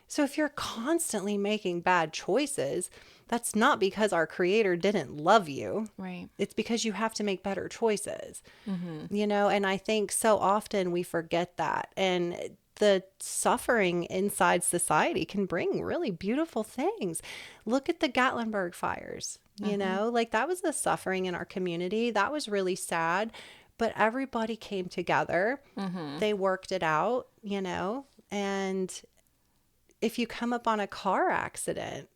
So if you're constantly making bad choices, that's not because our creator didn't love you. right. It's because you have to make better choices, and I think so often we forget that. And the suffering inside society can bring really beautiful things. Look at the Gatlinburg fires, like that was the suffering in our community. That was really sad, but everybody came together. They worked it out, and if you come up on a car accident,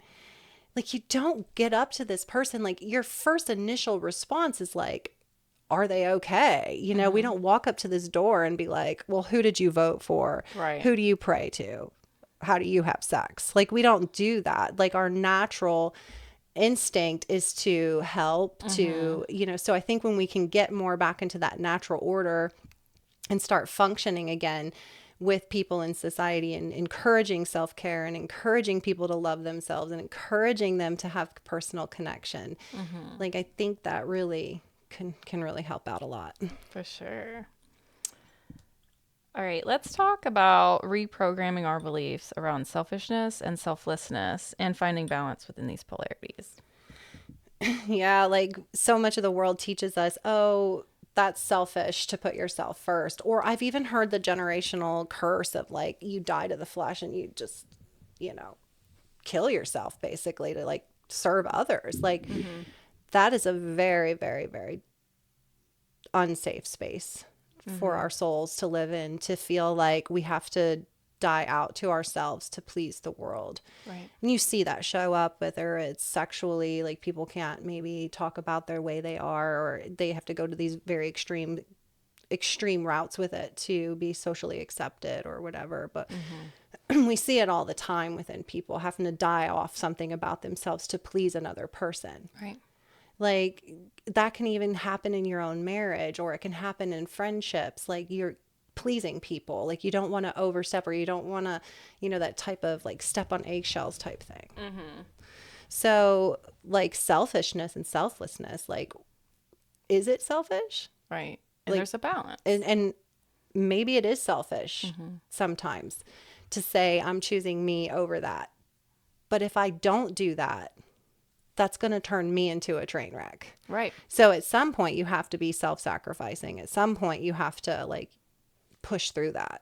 like, you don't get up to this person. Like, your first initial response is like, are they okay? We don't walk up to this door and be like, well, who did you vote for? Right. Who do you pray to? How do you have sex? Like, we don't do that. Like, our natural instinct is to help, to, so I think when we can get more back into that natural order and start functioning again with people in society and encouraging self-care and encouraging people to love themselves and encouraging them to have personal connection. Like, I think that really can really help out a lot. For sure. All right, let's talk about reprogramming our beliefs around selfishness and selflessness and finding balance within these polarities. Yeah, like so much of the world teaches us, oh, that's selfish to put yourself first. Or I've even heard the generational curse of like, you die to the flesh and you just, kill yourself basically to like serve others. Like that is a very, very, very unsafe space for our souls to live in, to feel like we have to die out to ourselves to please the world. Right. And you see that show up, whether it's sexually, like people can't maybe talk about their way they are, or they have to go to these very extreme routes with it to be socially accepted or whatever. But we see it all the time within people having to die off something about themselves to please another person. Right. Like that can even happen in your own marriage, or it can happen in friendships. Like you're pleasing people, like you don't want to overstep, or you don't want to, that type of like step on eggshells type thing. So like selfishness and selflessness, like, is it selfish? Right. And Like, there's a balance. And maybe it is selfish sometimes to say I'm choosing me over that. But if I don't do that, that's going to turn me into a train wreck. Right. So at some point you have to be self-sacrificing. At some point you have to like push through that.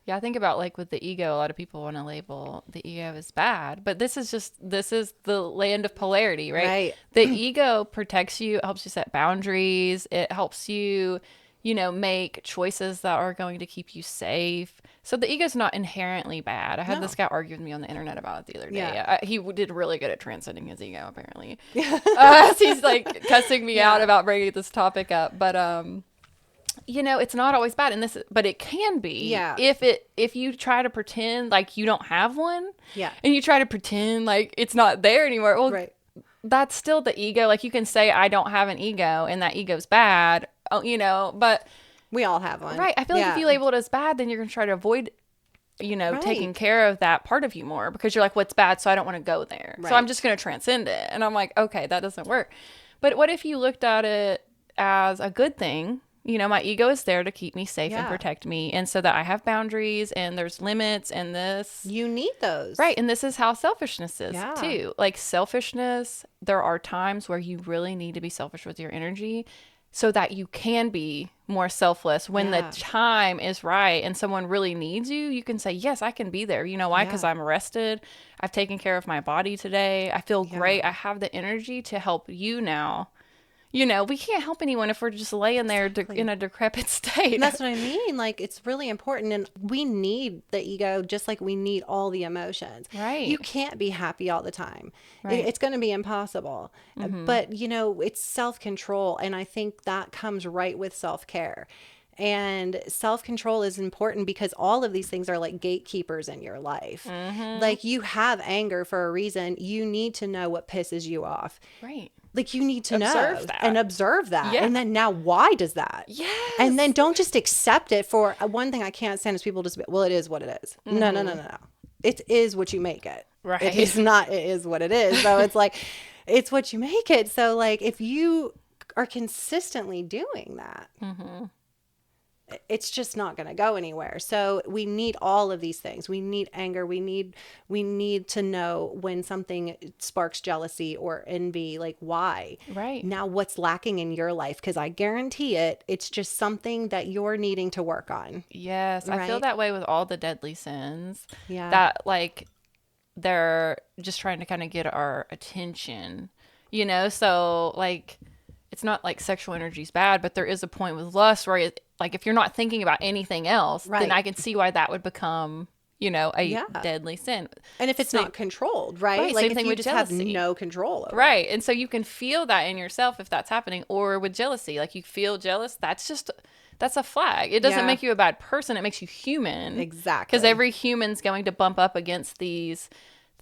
Yeah, I think about like with the ego, a lot of people want to label the ego as bad, but this is the land of polarity, right? Right. The ego protects you, it helps you set boundaries, it helps you, make choices that are going to keep you safe. So the ego's not inherently bad. I had this guy argue with me on the internet about it the other day. Yeah. He did really good at transcending his ego, apparently. He's like cussing me out about bringing this topic up, but it's not always bad, but it can be. Yeah. If you try to pretend like you don't have one. Yeah. And you try to pretend like it's not there anymore. Well, Right. That's still the ego. Like you can say I don't have an ego and that ego's bad. But We all have one. right. I feel like if you label it as bad, then you're going to try to avoid, taking care of that part of you more because you're like, what's bad? So I don't want to go there. So I'm Right. just going to transcend it. And I'm like, okay, that doesn't work. But what if you looked at it as a good thing? My ego is there to keep me safe and protect me. And so that I have boundaries and there's limits and this. You need those. Right. And this is how selfishness is too. Like selfishness, there are times where you really need to be selfish with your energy. so that you can be more selfless when the Yeah. time is right and someone really needs you. You can say, yes, I can be there. You know why? Because Yeah. I'm rested. I've taken care of my body today. I feel Yeah. great. I have the energy to help you now. We can't help anyone if we're just laying there in Exactly. a decrepit state. And that's what I mean. Like, it's really important. And we need the ego just like we need all the emotions. You Right. can't be happy all the time, Right. it's going to be impossible. But, it's self control. And I think that comes right with self care. And self control is important because all of these things are like gatekeepers in your life. Like, you have anger for a reason. You need to know what pisses you off. Right. Like, you need to Observe know and that. observe that. Yeah. And then now, why does that? And then Yes. don't just accept it for one thing I can't stand is people just be, well, it is what it is. No, no, no, no, no. It is what you make it. It Right. is not, it is what it is. So it's like, it's what you make it. So, like, if you are consistently doing that, it's just not going to go anywhere. So we need all of these things. We need anger. We need to know when something sparks jealousy or envy, like why. Right. Now what's lacking in your life, because I guarantee it's just something that you're needing to work on. Yes. I feel Right? that way with all the deadly sins. Yeah. That, like, they're just trying to kind of get our attention, So, like, it's not like sexual energy is bad, but there is a point with lust where, like, if you're not thinking about anything else, Right. then I can see why that would become, a Yeah. deadly sin. And if it's So- not controlled, right? Right, Like same if thing you with just have jealousy. no control over it. Right. And so you can feel that in yourself if that's happening, or with jealousy, like you feel jealous. That's a flag. It doesn't Yeah. make you a bad person. It makes you human. Exactly. Because every human's going to bump up against these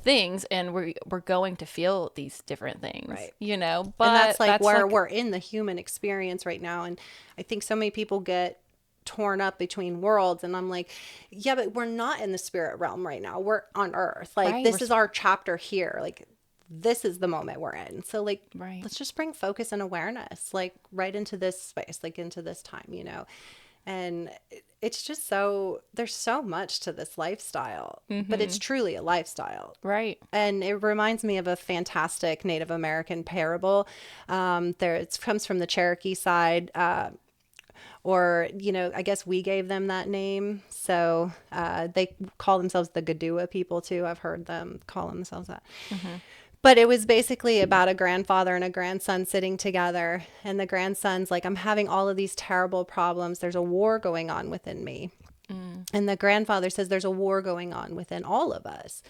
things, and we're going to feel these different things, Right. But And that's like where like, we're in the human experience right now. And I think so many people get torn up between worlds, and I'm like, yeah, but we're not in the spirit realm right now. We're on earth. Like, Right, this we're is our chapter here. Like, this is the moment we're in. So, like, Right. let's just bring focus and awareness, like, right into this space, like into this time, and it's just there's so much to this lifestyle, but it's truly a lifestyle. right. And it reminds me of a fantastic Native American parable. It comes from the Cherokee side, or I guess we gave them that name. So they call themselves the Gadua people too. I've heard them call themselves that. But it was basically about a grandfather and a grandson sitting together, and the grandson's like, I'm having all of these terrible problems. There's a war going on within me. And the grandfather says, there's a war going on within all of us.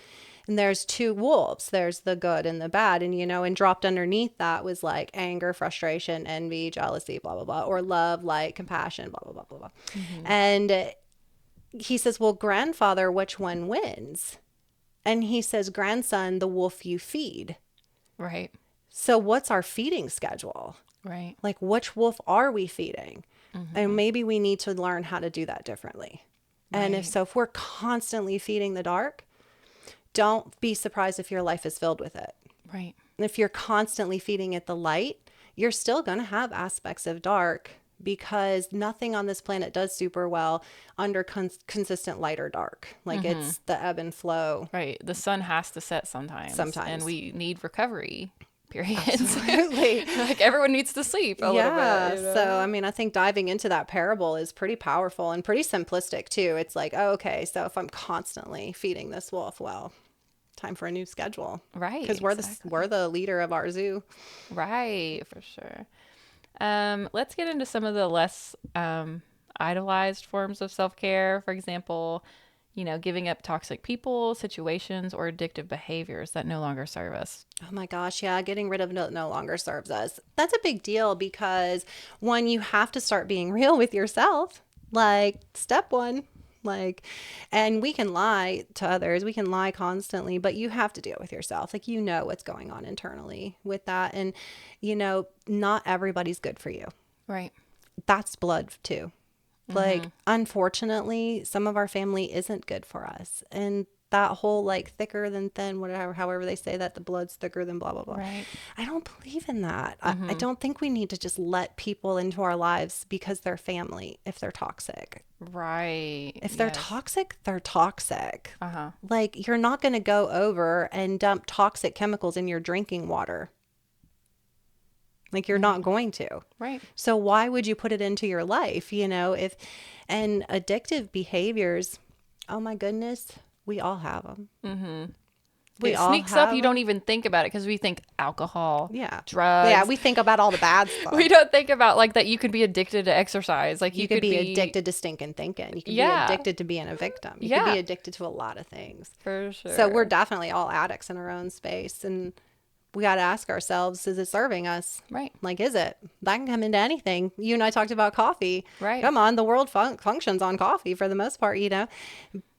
And there's two wolves. There's the good and the bad. And, and dropped underneath that was like anger, frustration, envy, jealousy, blah, blah, blah, or love, light, compassion, blah, blah, blah, blah, blah. And he says, well, grandfather, which one wins? And he says, grandson, the wolf you feed. Right. So what's our feeding schedule? Right. Like, which wolf are we feeding? And maybe we need to learn how to do that differently. And if we're constantly feeding the dark, don't be surprised if your life is filled with it. Right. And if you're constantly feeding it the light, you're still going to have aspects of dark, because nothing on this planet does super well under consistent light or dark. Like, it's the ebb and flow. Right. The sun has to set sometimes. And we need recovery periods. Absolutely. Like, everyone needs to sleep a little bit. So, I mean, I think diving into that parable is pretty powerful and pretty simplistic too. It's like, oh, okay, so if I'm constantly feeding this wolf, well, time for a new schedule. Right. Because we're the leader of our zoo. Right, for sure. Let's get into some of the less idolized forms of self-care. For example, giving up toxic people, situations, or addictive behaviors that no longer serve us. Oh my gosh, yeah, getting rid of no longer serves us. That's a big deal because, one, you have to start being real with yourself. Like, step one. Like, and we can lie to others, we can lie constantly, but you have to deal with yourself. Like, what's going on internally with that. And, not everybody's good for you. Right. That's blood too. Like, unfortunately, some of our family isn't good for us. And that whole, like, thicker than thin, whatever, however they say that, the blood's thicker than blah, blah, blah. Right. I don't believe in that. I don't think we need to just let people into our lives because they're family if they're toxic. Right. If they're toxic, they're toxic. Uh-huh. Like, you're not going to go over and dump toxic chemicals in your drinking water. Like you're not going to. Right. So why would you put it into your life? And addictive behaviors, oh my goodness, we all have them. Mm-hmm. We It all sneaks up. have You don't 'em. even think about it because we think alcohol, Yeah. drugs. Yeah, we think about all the bad stuff. We don't think about like that you could be addicted to exercise. Like You could be addicted to stinking thinking. You could be addicted to being a victim. You could be addicted to a lot of things. For sure. So we're definitely all addicts in our own space. And we got to ask ourselves, is it serving us? Right. Like, is it? That can come into anything. You and I talked about coffee. Right. Come on, the world functions on coffee for the most part,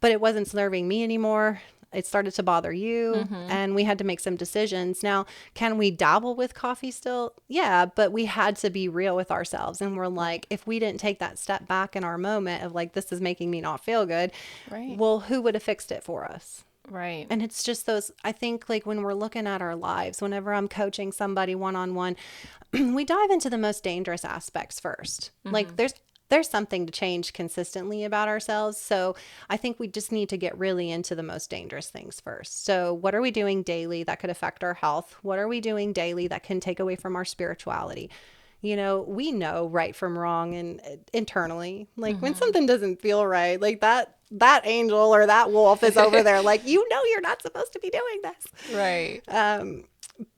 but it wasn't serving me anymore. It started to bother you, and we had to make some decisions. Now, can we dabble with coffee still? Yeah, but we had to be real with ourselves. And we're like, if we didn't take that step back in our moment of like, this is making me not feel good, Right. well, who would have fixed it for us? Right. And it's just those, I think like when we're looking at our lives, whenever I'm coaching somebody one-on-one, we dive into the most dangerous aspects first. Like there's something to change consistently about ourselves. So I think we just need to get really into the most dangerous things first. So what are we doing daily that could affect our health? What are we doing daily that can take away from our spirituality? We know right from wrong and internally, like when something doesn't feel right, like that angel or that wolf is over there, like, you're not supposed to be doing this. Right.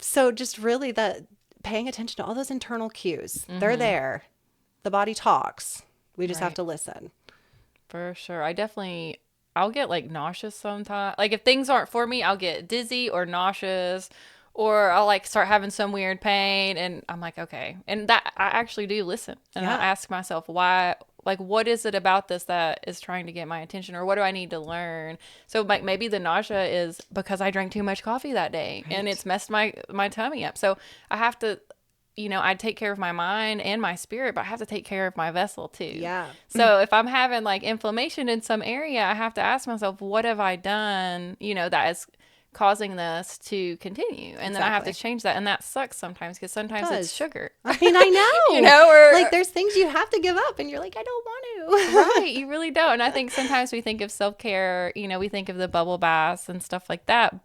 So just really that paying attention to all those internal cues, they're there. The body talks. We just have to listen. For sure. I'll get like nauseous sometimes. Like if things aren't for me, I'll get dizzy or nauseous, or I'll like start having some weird pain, and I'm like, okay. And that I actually do listen, and I ask myself why, like, what is it about this that is trying to get my attention, or what do I need to learn? So like maybe the nausea is because I drank too much coffee that day, and it's messed my tummy up. So I have to, I take care of my mind and my spirit, but I have to take care of my vessel too. Yeah. So if I'm having like inflammation in some area, I have to ask myself, what have I done, that is causing this to continue? And then I have to change that. And that sucks sometimes because sometimes it's sugar. I mean, I know. Or like there's things you have to give up and you're like, I don't want to. Right. You really don't. And I think sometimes we think of self-care, we think of the bubble baths and stuff like that.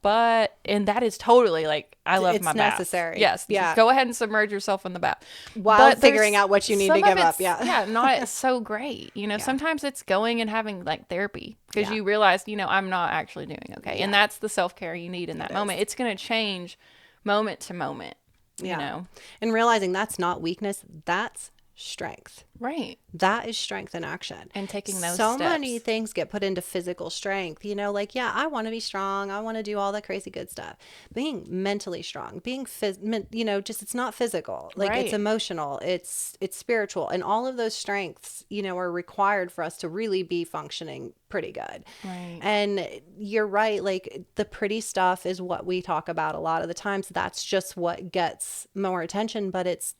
And that is totally like, I love my bath. It's necessary. Yes. Yeah. Go ahead and submerge yourself in the bath. While figuring out what you need to give up. Yeah. Yeah. Not so great. Sometimes it's going and having like therapy because you realize, I'm not actually doing okay. Yeah. And that's the self-care you need in that moment. It's going to change moment to moment, And realizing that's not weakness, that's strength. Right. That is strength in action. And taking those so steps. many things get put into physical strength, like, yeah, I want to be strong. I want to do all that crazy good stuff. Being mentally strong, being, just, it's not physical. Like it's emotional, it's spiritual. And all of those strengths, are required for us to really be functioning pretty good. Right. And you're right. Like the pretty stuff is what we talk about a lot of the times. That's just what gets more attention, but it's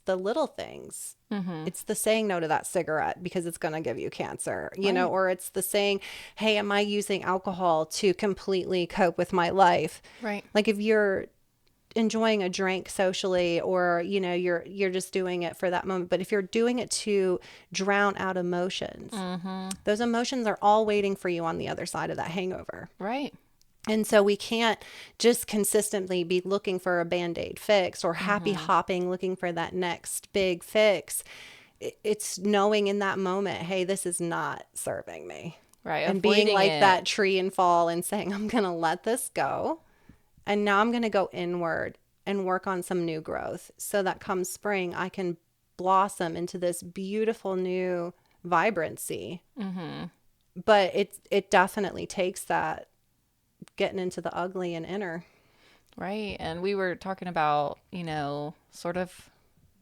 the little things. Mm-hmm. It's the saying no to that cigarette because it's going to give you cancer, or it's the saying, hey, am I using alcohol to completely cope with my life? Right. Like if you're enjoying a drink socially or, you're just doing it for that moment. But if you're doing it to drown out emotions, those emotions are all waiting for you on the other side of that hangover. Right. And so we can't just consistently be looking for a Band-Aid fix or happy hopping, looking for that next big fix. It's knowing in that moment, hey, this is not serving me. Right. And being like that tree and fall and saying, I'm going to let this go. And now I'm going to go inward and work on some new growth so that come spring, I can blossom into this beautiful new vibrancy. Mm-hmm. But it definitely takes that getting into the ugly and inner. Right. And we were talking about, sort of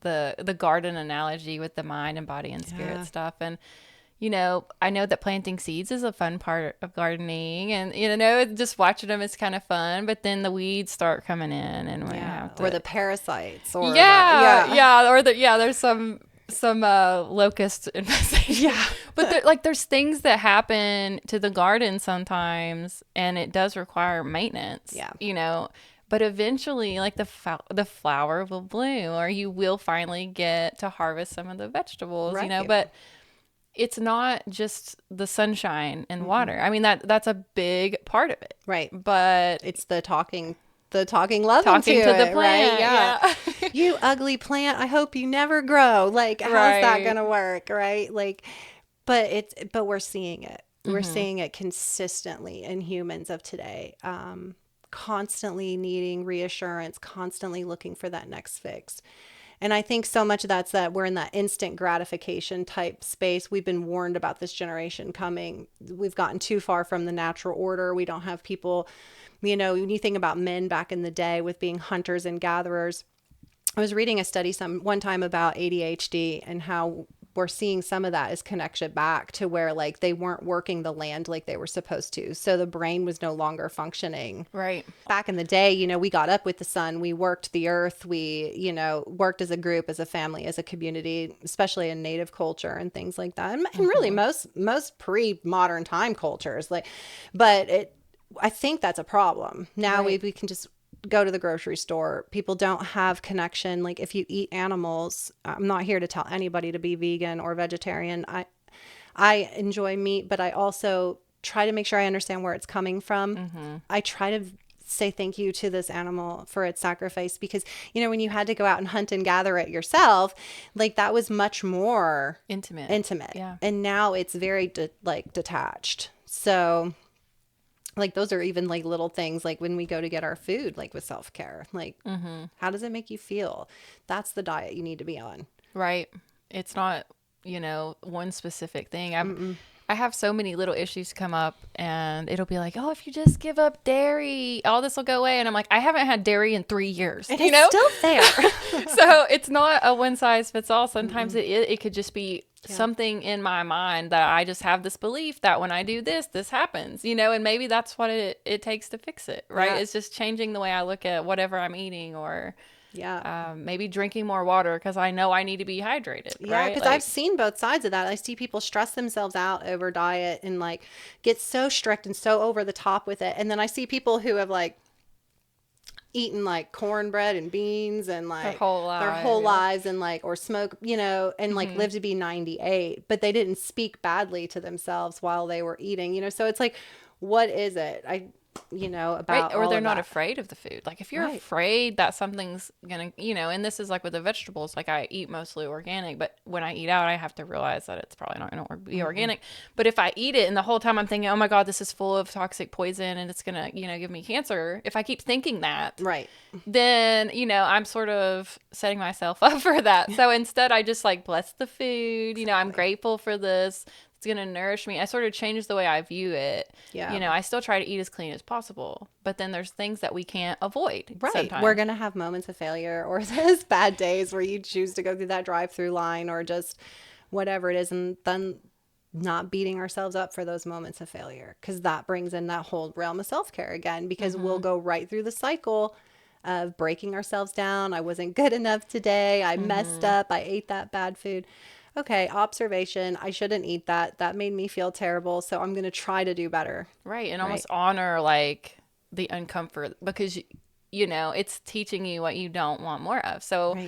the garden analogy with the mind and body and spirit stuff. And, I know that planting seeds is a fun part of gardening and, just watching them is kind of fun, but then the weeds start coming in and we have to... Or the parasites or there's some locust infestation. Yeah. But there's things that happen to the garden sometimes and it does require maintenance. Yeah. But eventually like the flower will bloom or you will finally get to harvest some of the vegetables, but it's not just the sunshine and water. I mean that's a big part of it. Right. But it's the talking love talking to the it, plant. Right? Yeah. you ugly plant, I hope you never grow. Like, how's that Right. going to work? Right. Like, but we're seeing it. We're seeing it consistently in humans of today. Constantly needing reassurance, constantly looking for that next fix. And I think so much of that's that we're in that instant gratification type space. We've been warned about this generation coming. We've gotten too far from the natural order. We don't have people, when you think about men back in the day with being hunters and gatherers. I was reading a study one time about ADHD and how we're seeing some of that is connection back to where like they weren't working the land like they were supposed to. So the brain was no longer functioning. Right. Back in the day, we got up with the sun, we worked the earth, we, worked as a group, as a family, as a community, especially in native culture and things like that. And really most pre-modern time cultures, I think that's a problem. Now Right. we can just go to the grocery store. People don't have connection. Like if you eat animals, I'm not here to tell anybody to be vegan or vegetarian. I enjoy meat, but I also try to make sure I understand where it's coming from. I try to say thank you to this animal for its sacrifice because, when you had to go out and hunt and gather it yourself, like that was much more intimate. Yeah. And now it's very detached. So like those are even like little things like when we go to get our food, like with self-care, like how does it make you feel? That's the diet you need to be on. Right. It's not, one specific thing. I have so many little issues come up and it'll be like, oh, if you just give up dairy, all this will go away. And I'm like, I haven't had dairy in 3 years. And it's still there. So it's not a one size fits all. Sometimes it could just be something in my mind that I just have this belief that when I do this, this happens, and maybe that's what it takes to fix it. Right. Yeah. It's just changing the way I look at whatever I'm eating or maybe drinking more water because I know I need to be hydrated. Yeah, right? because I've seen both sides of that. I see people stress themselves out over diet and like get so strict and so over the top with it. And then I see people who have like eaten like cornbread and beans and like their whole lives and like or smoke, and like live to be 98, but they didn't speak badly to themselves while they were eating, so it's like, what is it? About right, or all they're of not that. afraid of the food. Like if you're Right. afraid that something's gonna, and this is like with the vegetables, like I eat mostly organic, but when I eat out, I have to realize that it's probably not gonna be organic. But if I eat it and the whole time I'm thinking, oh my God, this is full of toxic poison and it's gonna, give me cancer. If I keep thinking that, Right. then, I'm sort of setting myself up for that. So instead I just like bless the food, I'm grateful for this. It's going to nourish me. I sort of changed the way I view it. Yeah. I still try to eat as clean as possible, but then there's things that we can't avoid. Right. Sometimes. We're going to have moments of failure or those bad days where you choose to go through that drive-through line or just whatever it is. And then not beating ourselves up for those moments of failure, because that brings in that whole realm of self-care again, because we'll go right through the cycle of breaking ourselves down. I wasn't good enough today. I messed up. I ate that bad food. Okay, observation. I shouldn't eat that. That made me feel terrible. So I'm going to try to do better. Right. And almost honor like the uncomfort because, it's teaching you what you don't want more of. So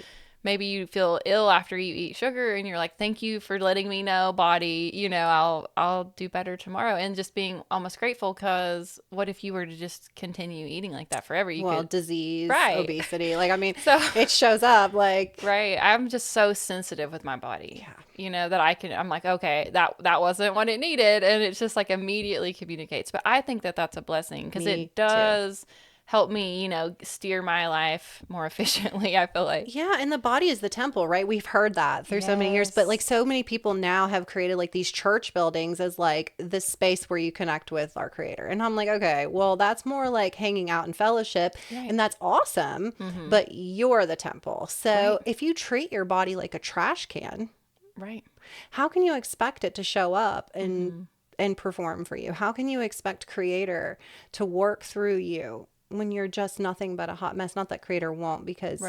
maybe you feel ill after you eat sugar and you're like, thank you for letting me know, body, I'll do better tomorrow. And just being almost grateful, because what if you were to just continue eating like that forever? Disease, Right. obesity. Like, I mean, So it shows up like. Right. I'm just so sensitive with my body, that I'm like, okay, that wasn't what it needed. And it's just like immediately communicates. But I think that that's a blessing because Me it does help me, steer my life more efficiently, I feel like. Yeah, and the body is the temple, right? We've heard that through so many years, but like so many people now have created like these church buildings as like this space where you connect with our creator. And I'm like, okay, well, that's more like hanging out in fellowship, and that's awesome, but you're the temple. So if you treat your body like a trash can, right, how can you expect it to show up and perform for you? How can you expect creator to work through you when you're just nothing but a hot mess? Not that creator won't, because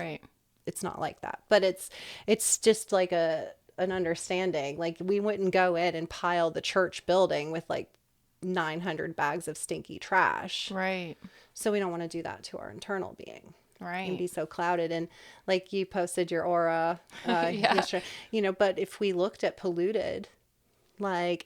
it's not like that, but it's just like an understanding. Like we wouldn't go in and pile the church building with like 900 bags of stinky trash. Right. So we don't want to do that to our internal being. Right. And be so clouded. And like you posted your aura, yesterday, but if we looked at polluted, like,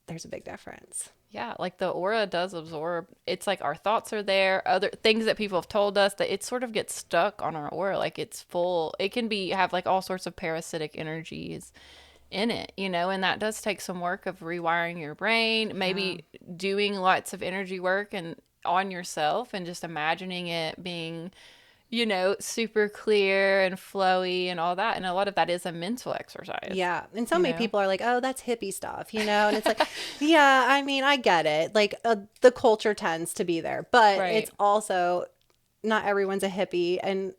there's a big difference. Yeah, like the aura does absorb. It's like our thoughts are there, other things that people have told us that it sort of gets stuck on our aura. Like it's full. It can be have like all sorts of parasitic energies in it, and that does take some work of rewiring your brain, Yeah. maybe doing lots of energy work and on yourself and just imagining it being super clear and flowy and all that. And a lot of that is a mental exercise, Yeah. And so you many know? people are like, oh, that's hippie stuff, And it's like, yeah, I mean, I get it. Like the culture tends to be there, but it's Right. also not everyone's a hippie and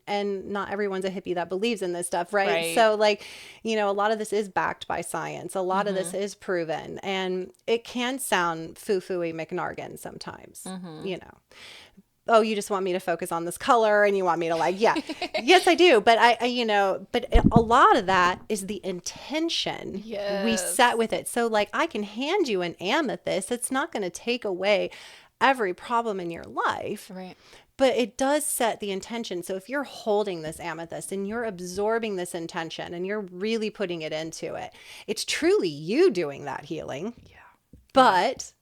not everyone's a hippie that believes in this stuff, right? Right. So like, a lot of this is backed by science. A lot of Mm-hmm. this is proven and it can sound foo-fooey McNargan sometimes, Mm-hmm. you know. Oh, you just want me to focus on this color and you want me to like, yeah, yes, I do. But but a lot of that is the intention we set Yes. with it. So like I can hand you an amethyst. It's not going to take away every problem in your life, Right. but it does set the intention. So if you're holding this amethyst and you're absorbing this intention and you're really putting it into it, it's truly you doing that healing. Yeah. Yeah. But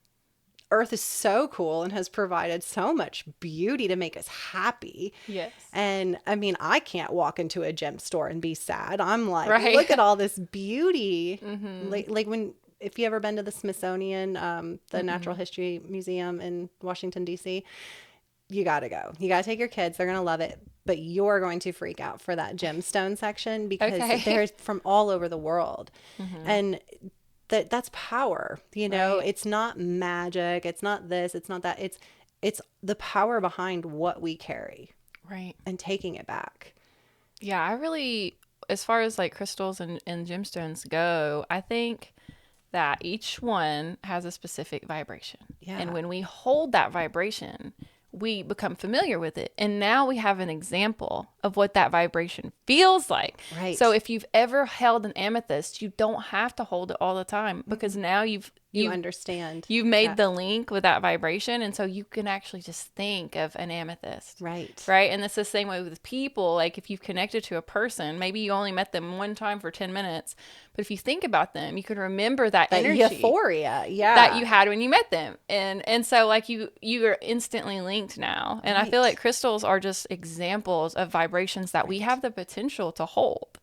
Earth is so cool and has provided so much beauty to make us happy. Yes. And I mean, I can't walk into a gem store and be sad. I'm like, Right. look at all this beauty. Mm-hmm. Like if you ever been to the Smithsonian, the Mm-mm. Natural History Museum in Washington, D.C., you got to go. You got to take your kids. They're going to love it. But you're going to freak out for that gemstone section because Okay. they're from all over the world. Mm-hmm. And that's power. Right. It's not magic, it's not this, it's not that. It's the power behind what we carry Right. and taking it back. Yeah, I really, as far as like crystals and gemstones go, I think that each one has a specific vibration. And Yeah. when we hold that vibration, we become familiar with it. And now we have an example of what that vibration feels like. So Right. if you've ever held an amethyst, you don't have to hold it all the time because now You you've understand. you've made Yeah. the link with that vibration, and so you can actually just think of an amethyst. Right. Right. And it's the same way with people. Like if you've connected to a person, maybe you only met them one time for 10 minutes, but if you think about them, you can remember that That energy euphoria. that you Yeah. had when you met them. And so like you are instantly linked now. And I feel like Right. crystals are just examples of vibrations that we Right. have the potential to hold.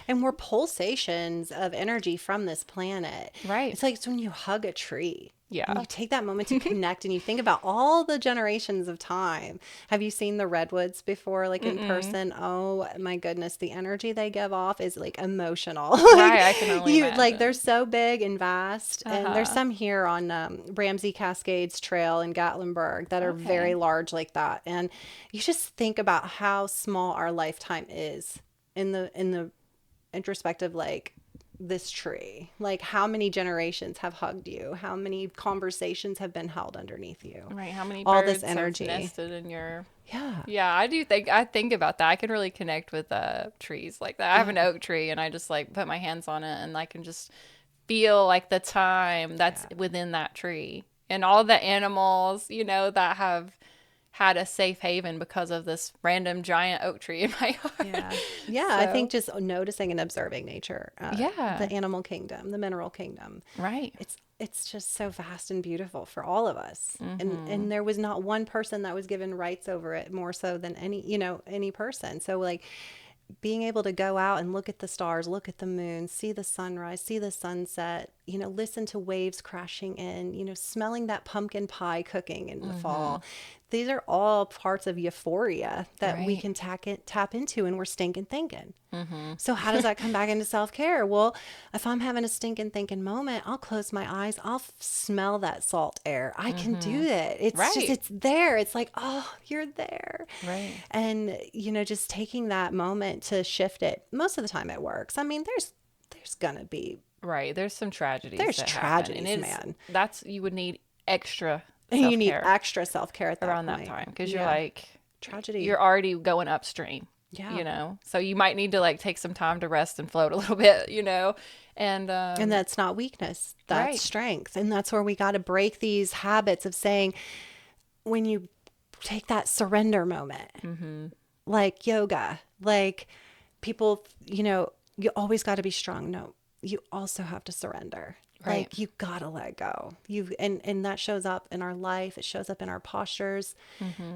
And we're pulsations of energy from this planet. Right. It's like it's when you hug a tree and Yeah. you take that moment to connect and you think about all the generations of time. Have you seen the redwoods before, like in Mm-mm. person? Oh my goodness, the energy they give off is like emotional. Like Right. I can only they're imagine. so big and vast. And there's Uh-huh. some here on Ramsey Cascades Trail in Gatlinburg that are very Okay. large like that. And you just think about how small our lifetime is in the introspective, like this tree, like how many generations have hugged you, how many conversations have been held underneath you, Right. How many all this birds have energy. nested in your Yeah. Yeah, I think about that. I can really connect with trees like that. I have an Yeah. oak tree and I just like put my hands on it and I can just feel like the time that's Yeah. within that tree and all the animals, that have had a safe haven because of this random giant oak tree in my yard. Yeah. Yeah. I think So, just noticing and observing nature, the yeah, animal kingdom, the mineral kingdom, right. it's just so vast and beautiful for all of us. Mhm. And there was not one person that was given rights over it more so than any person. So like being able to go out and look at the stars, look at the moon, see the sunrise, see the sunset, listen to waves crashing in, smelling that pumpkin pie cooking in the fall. Mhm. These are all parts of euphoria that we Right. can tap into and we're stinking thinking. Mhm. So how does that come back into self-care? Well, if I'm having a stinking thinking moment, I'll close my eyes. I'll smell that salt air. I can do Mhm. it. It's just, Right. it's there. It's like, oh, you're there. Right. And, just taking that moment to shift it. Most of the time it works. I mean, there's gonna be, Right. There's some tragedies there's that happen and tragedies, man. that's you would need extra And you need self-care extra self-care at that around that point. time because you're Yeah. like Tragedy. you're already going upstream, Yeah. so you might need to like take some time to rest and float a little bit, and And that's not weakness. That's right. strength. And that's where we got to break these habits of saying, when you take that surrender moment, Mm-hmm. like yoga, like people, you always got to be strong. No, you also have to surrender. Right. Like you gotta let go. And that shows up in our life. It shows up in our postures.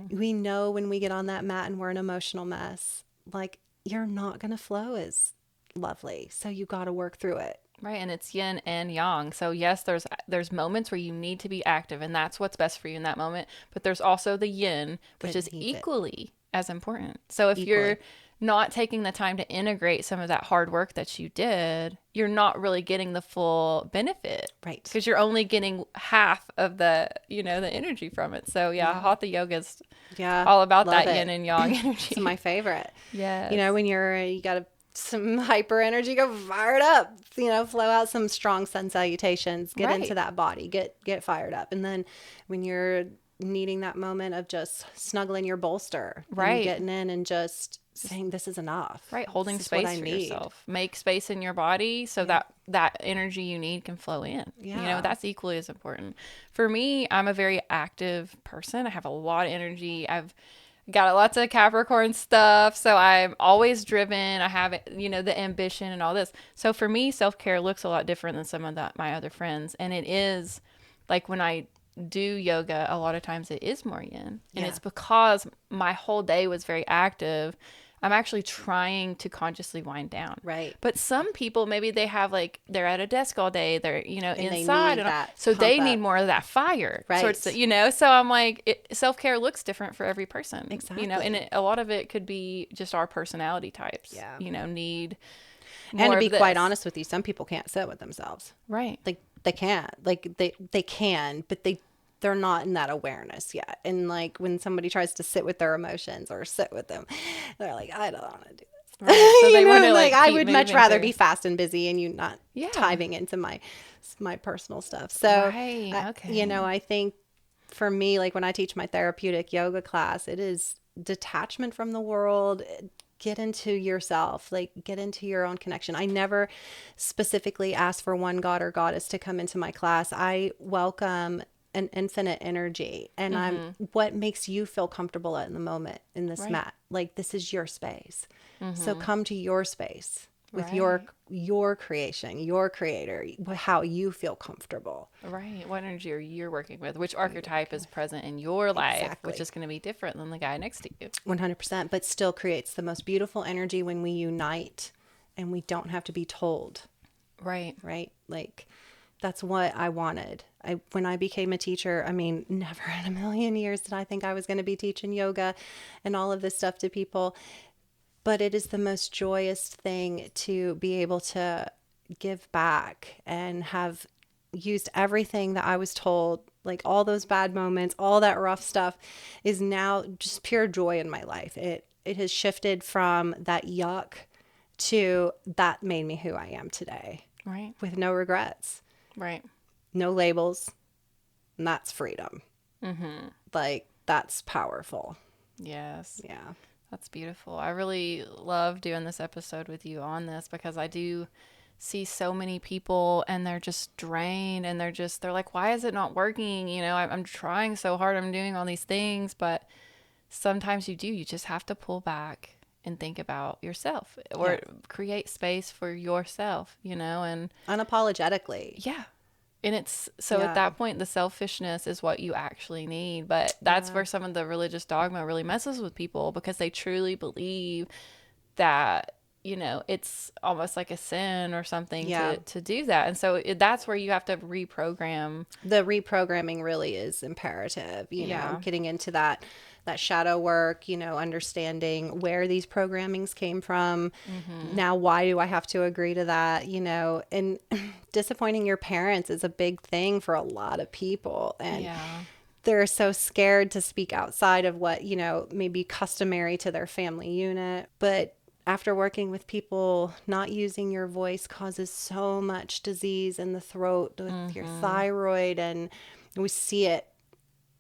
We know when we get on that mat and we're an emotional mess, like you're not gonna flow as lovely. So you gotta work through it. Right, and it's yin and yang. So yes, there's moments where you need to be active, and that's what's best for you in that moment. But there's also the yin, which That is needs it equally as important. So if equally. you're not taking the time to integrate some of that hard work that you did, you're not really getting the full benefit. Right. Because you're only getting half of the, the energy from it. So yeah, Hatha yoga is Yeah. all about Love that it. yin and yang It's energy. my favorite. Yes. You know, when you got some hyper energy, go fire it up. Flow out some strong sun salutations. Get Right. into that body. Get fired up. And then when you're needing that moment of just snuggling your bolster, Right. and getting in and just saying, "This is enough." Right, holding This is what space I for need. yourself. Make space in your body so that energy you need can flow in. Yeah. That's equally as important. For me, I'm a very active person. I have a lot of energy. I've got lots of Capricorn stuff, so I'm always driven. I have, the ambition and all this. So for me, self-care looks a lot different than some of my other friends, and it is like when I do yoga, a lot of times it is more yin, and Yeah. it's because my whole day was very active. I'm actually trying to consciously wind down. Right. But some people, maybe they have they're at a desk all day, they're, And they inside. need And all, that so they pump need up. more of that fire. Right. So I'm like, self-care looks different for every person. Exactly. And a lot of it could be just our personality types, Yeah. Need And more to be of this. quite honest with you, some people can't sit with themselves. Right. Like they can't. Like they can, but they're not in that awareness yet. And like when somebody tries to sit with their emotions or sit with them, they're like, I don't want to do this. Right. So they want to like I keep would much moving rather through. be fast and busy and you not Yeah. diving into my personal stuff. So Right. Okay. I think for me, like when I teach my therapeutic yoga class, it is detachment from the world. Get into yourself, like get into your own connection. I never specifically ask for one god or goddess to come into my class. I welcome an infinite energy, and I'm what makes you feel comfortable in the moment in this Right. mat. Like this is your space. So come to your space with Right. your creation, your creator, how you feel comfortable. Right. What energy are you working with? Which archetype is present in your life, Exactly. which is going to be different than the guy next to you. 100%, but still creates the most beautiful energy when we unite and we don't have to be told, Right. right? Like that's what I wanted. When I became a teacher, I mean, never in a million years did I think I was going to be teaching yoga and all of this stuff to people. But it is the most joyous thing to be able to give back and have used everything that I was told, like all those bad moments, all that rough stuff is now just pure joy in my life. It has shifted from that yuck to that made me who I am today Right. with no regrets, Right. no labels. And that's freedom. Like that's powerful. Yes. Yeah. That's beautiful. I really love doing this episode with you on this because I do see so many people and they're just drained and they're like, why is it not working? I'm trying so hard. I'm doing all these things, but sometimes you just have to pull back and think about yourself or create space for yourself, and Unapologetically. yeah. And it's so Yeah. at that point, the selfishness is what you actually need. But that's where some of the religious dogma really messes with people because they truly believe that, it's almost like a sin or something Yeah. to do that. And so that's where you have to reprogram. The reprogramming really is imperative, Yeah. getting into that shadow work, understanding where these programmings came from. Now, why do I have to agree to that? And disappointing your parents is a big thing for a lot of people. And Yeah. they're so scared to speak outside of what, may be customary to their family unit. But after working with people, not using your voice causes so much disease in the throat with your thyroid. And we see it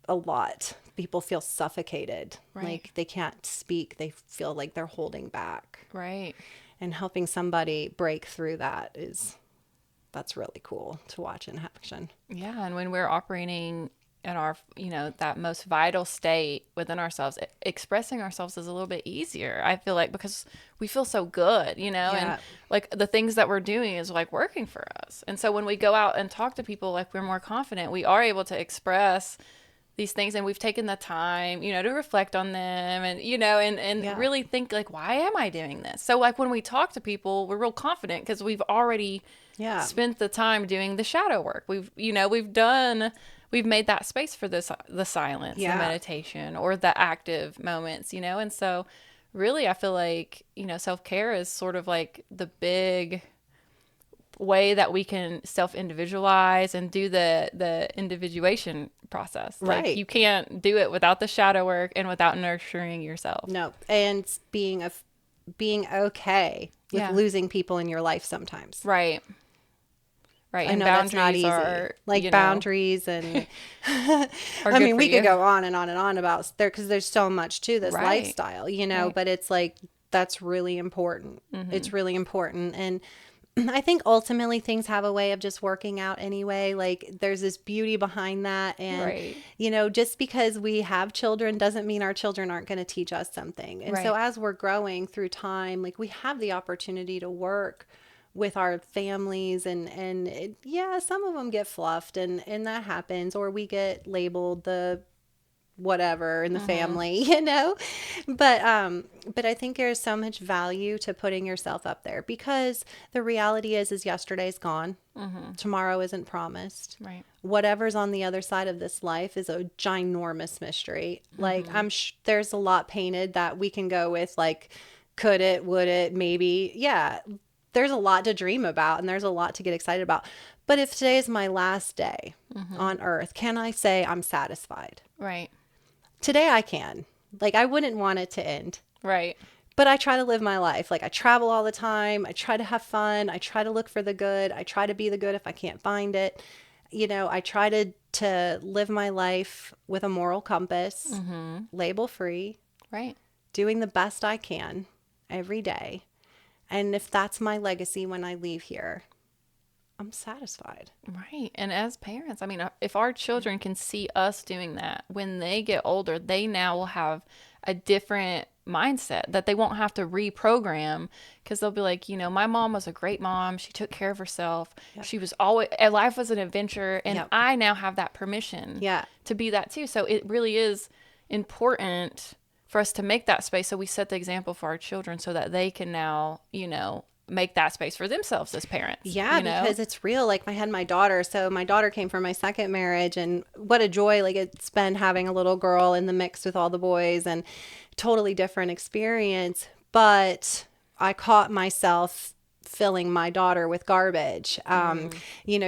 a lot. People feel suffocated. Right. Like they can't speak. They feel like they're holding back. Right. And helping somebody break through that's really cool to watch in action. Yeah. And when we're operating in our, that most vital state within ourselves, expressing ourselves is a little bit easier. I feel like, because we feel so good, and Yeah. like the things that we're doing is like working for us. And so when we go out and talk to people, like we're more confident, we are able to express these things, and we've taken the time, to reflect on them, and, and Yeah. really think like, why am I doing this? So like when we talk to people, we're real confident because we've already Yeah. spent the time doing the shadow work. We've made that space for this, the silence, the Yeah. meditation, or the active moments, and so really I feel like, self-care is sort of like the big way that we can self-individualize and do the individuation process. Like Right. you can't do it without the shadow work and without nurturing yourself. No. And being okay with Yeah. losing people in your life sometimes. Right. Right. I And know that's not boundaries easy. are, Like boundaries and are I good mean, for we could you. go on and on about there because there's so much to this Right. lifestyle, Right. but it's like that's really important. Mm-hmm. It's really important. And I think ultimately things have a way of just working out anyway. Like there's this beauty behind that. And, Right. just because we have children doesn't mean our children aren't going to teach us something. And so Right. as we're growing through time, like we have the opportunity to work with our families and yeah, some of them get fluffed and that happens, or we get labeled the whatever in the family, but I think there's so much value to putting yourself up there because the reality is yesterday's gone. Tomorrow isn't promised. Right. Whatever's on the other side of this life is a ginormous mystery. Like there's a lot painted that we can go with, like could it, would it, maybe. Yeah, there's a lot to dream about and there's a lot to get excited about. But if today is my last day on earth, can I say I'm satisfied? Right. Today I can. Like I wouldn't want it to end. Right. But I try to live my life. Like I travel all the time. I try to have fun. I try to look for the good. I try to be the good if I can't find it. I try to live my life with a moral compass, label free, Right. doing the best I can every day. And if that's my legacy when I leave here, I'm satisfied. Right. And as parents, I mean, if our children can see us doing that, when they get older, they now will have a different mindset that they won't have to reprogram, because they'll be like, my mom was a great mom. She took care of herself. Yep. She was always, life was an adventure. And Yep. I now have that permission Yeah. to be that too. So it really is important for us to make that space. So we set the example for our children so that they can now, make that space for themselves as parents. Yeah, because it's real. Like I had my daughter. So my daughter came from my second marriage, and what a joy like it's been having a little girl in the mix with all the boys, and totally different experience. But I caught myself filling my daughter with garbage.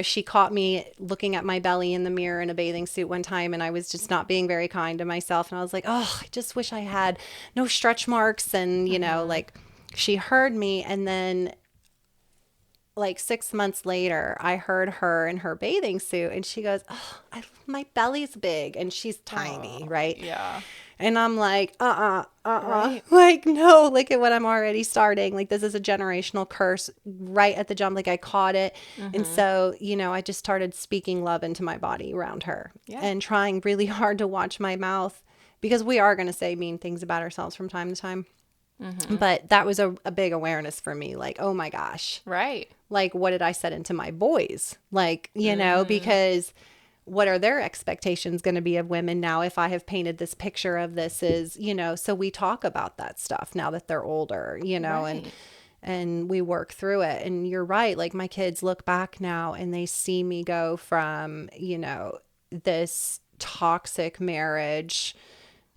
She caught me looking at my belly in the mirror in a bathing suit one time, and I was just not being very kind to myself. And I was like, oh, I just wish I had no stretch marks. And, like she heard me. And then like 6 months later, I heard her in her bathing suit and she goes, oh, my belly's big, and she's tiny, right? Yeah. And I'm like, Right. like, no, look at what I'm already starting. Like, this is a generational curse right at the jump. Like, I caught it. And so, I just started speaking love into my body around her and trying really hard to watch my mouth, because we are going to say mean things about ourselves from time to time. But that was a big awareness for me. Like, oh my gosh. Right. Like, what did I set into my boys? Like, because what are their expectations going to be of women now if I have painted this picture of this as, so we talk about that stuff now that they're older, Right. and we work through it. And you're right. Like my kids look back now and they see me go from, this toxic marriage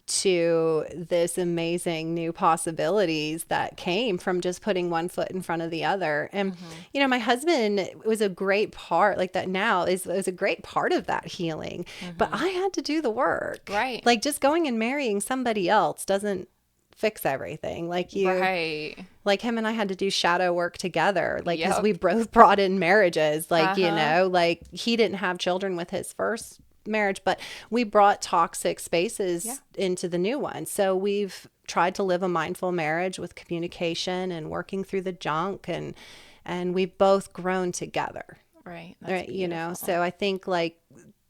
to this amazing new possibilities that came from just putting one foot in front of the other. And, my husband was a great part, like that now is a great part of that healing, but I had to do the work. Right. Like just going and marrying somebody else doesn't fix everything. Like Right. like him and I had to do shadow work together, like, because Yep. we both brought in marriages, like, like he didn't have children with his first marriage, but we brought toxic spaces into the new one. So we've tried to live a mindful marriage with communication and working through the junk, and we've both grown together. Right. That's Right. beautiful. So I think like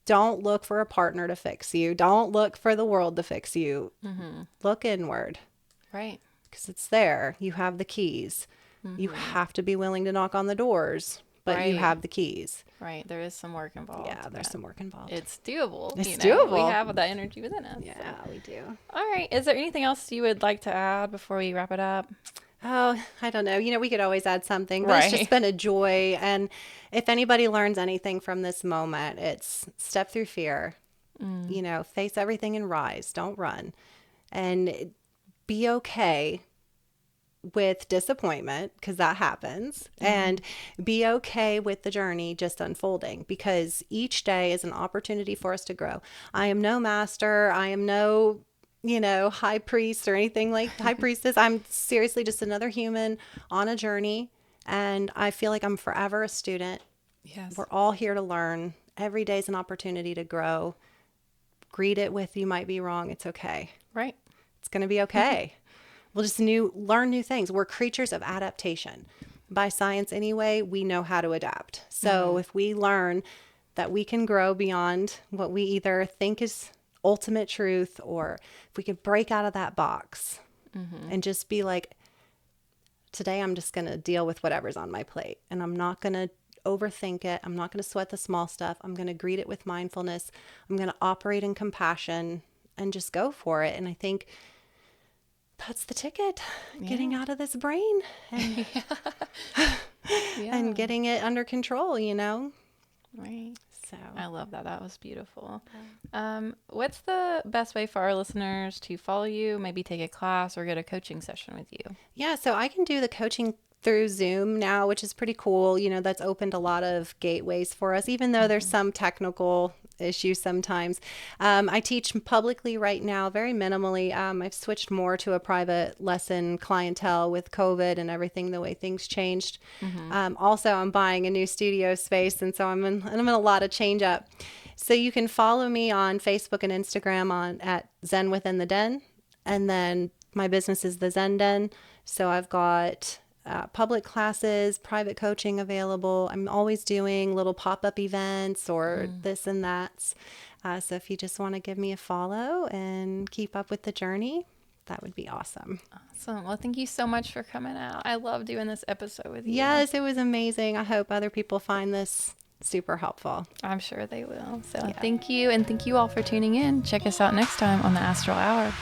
Don't look for a partner to fix you. Don't look for the world to fix you. Look inward Right. because it's there. You have the keys. You have to be willing to knock on the doors, but you Right. have the keys. Right. There is some work involved. Yeah, there's some work involved. It's doable. It's We doable. have that energy within us. Yeah, we do. All right. Is there anything else you would like to add before we wrap it up? Oh, I don't know. We could always add something, but it's just been a joy. And if anybody learns anything from this moment, it's step through fear, face everything and rise. Don't run. And be okay with disappointment because that happens, and be okay with the journey just unfolding because each day is an opportunity for us to grow. I am no master. I am no high priest or anything like high priestess. I'm seriously just another human on a journey, and I feel like I'm forever a student. Yes. We're all here to learn. Every day is an opportunity to grow. Greet it with you might be wrong. It's okay. Right. It's going to be okay. We'll just learn new things. We're creatures of adaptation. By science anyway, we know how to adapt. So if we learn that we can grow beyond what we either think is ultimate truth, or if we can break out of that box and just be like, today I'm just going to deal with whatever's on my plate, and I'm not going to overthink it. I'm not going to sweat the small stuff. I'm going to greet it with mindfulness. I'm going to operate in compassion and just go for it. And I think that's the ticket, getting out of this brain and, and getting it under control, Right. So I love that. That was beautiful. What's the best way for our listeners to follow you, maybe take a class or get a coaching session with you? Yeah, so I can do the coaching through Zoom now, which is pretty cool. That's opened a lot of gateways for us, even though there's some technical issues sometimes. I teach publicly right now, very minimally. I've switched more to a private lesson clientele with COVID and everything, the way things changed. Also, I'm buying a new studio space, and so I'm in a lot of change up. So you can follow me on Facebook and Instagram at Zen Within the Den, and then my business is the Zen Den. So I've got public classes, private coaching available. I'm always doing little pop-up events or this and that. So if you just want to give me a follow and keep up with the journey, that would be awesome. Awesome. Well, thank you so much for coming out. I love doing this episode with you. Yes, it was amazing. I hope other people find this super helpful. I'm sure they will. So thank you. And thank you all for tuning in. Check us out next time on the Astral Hour.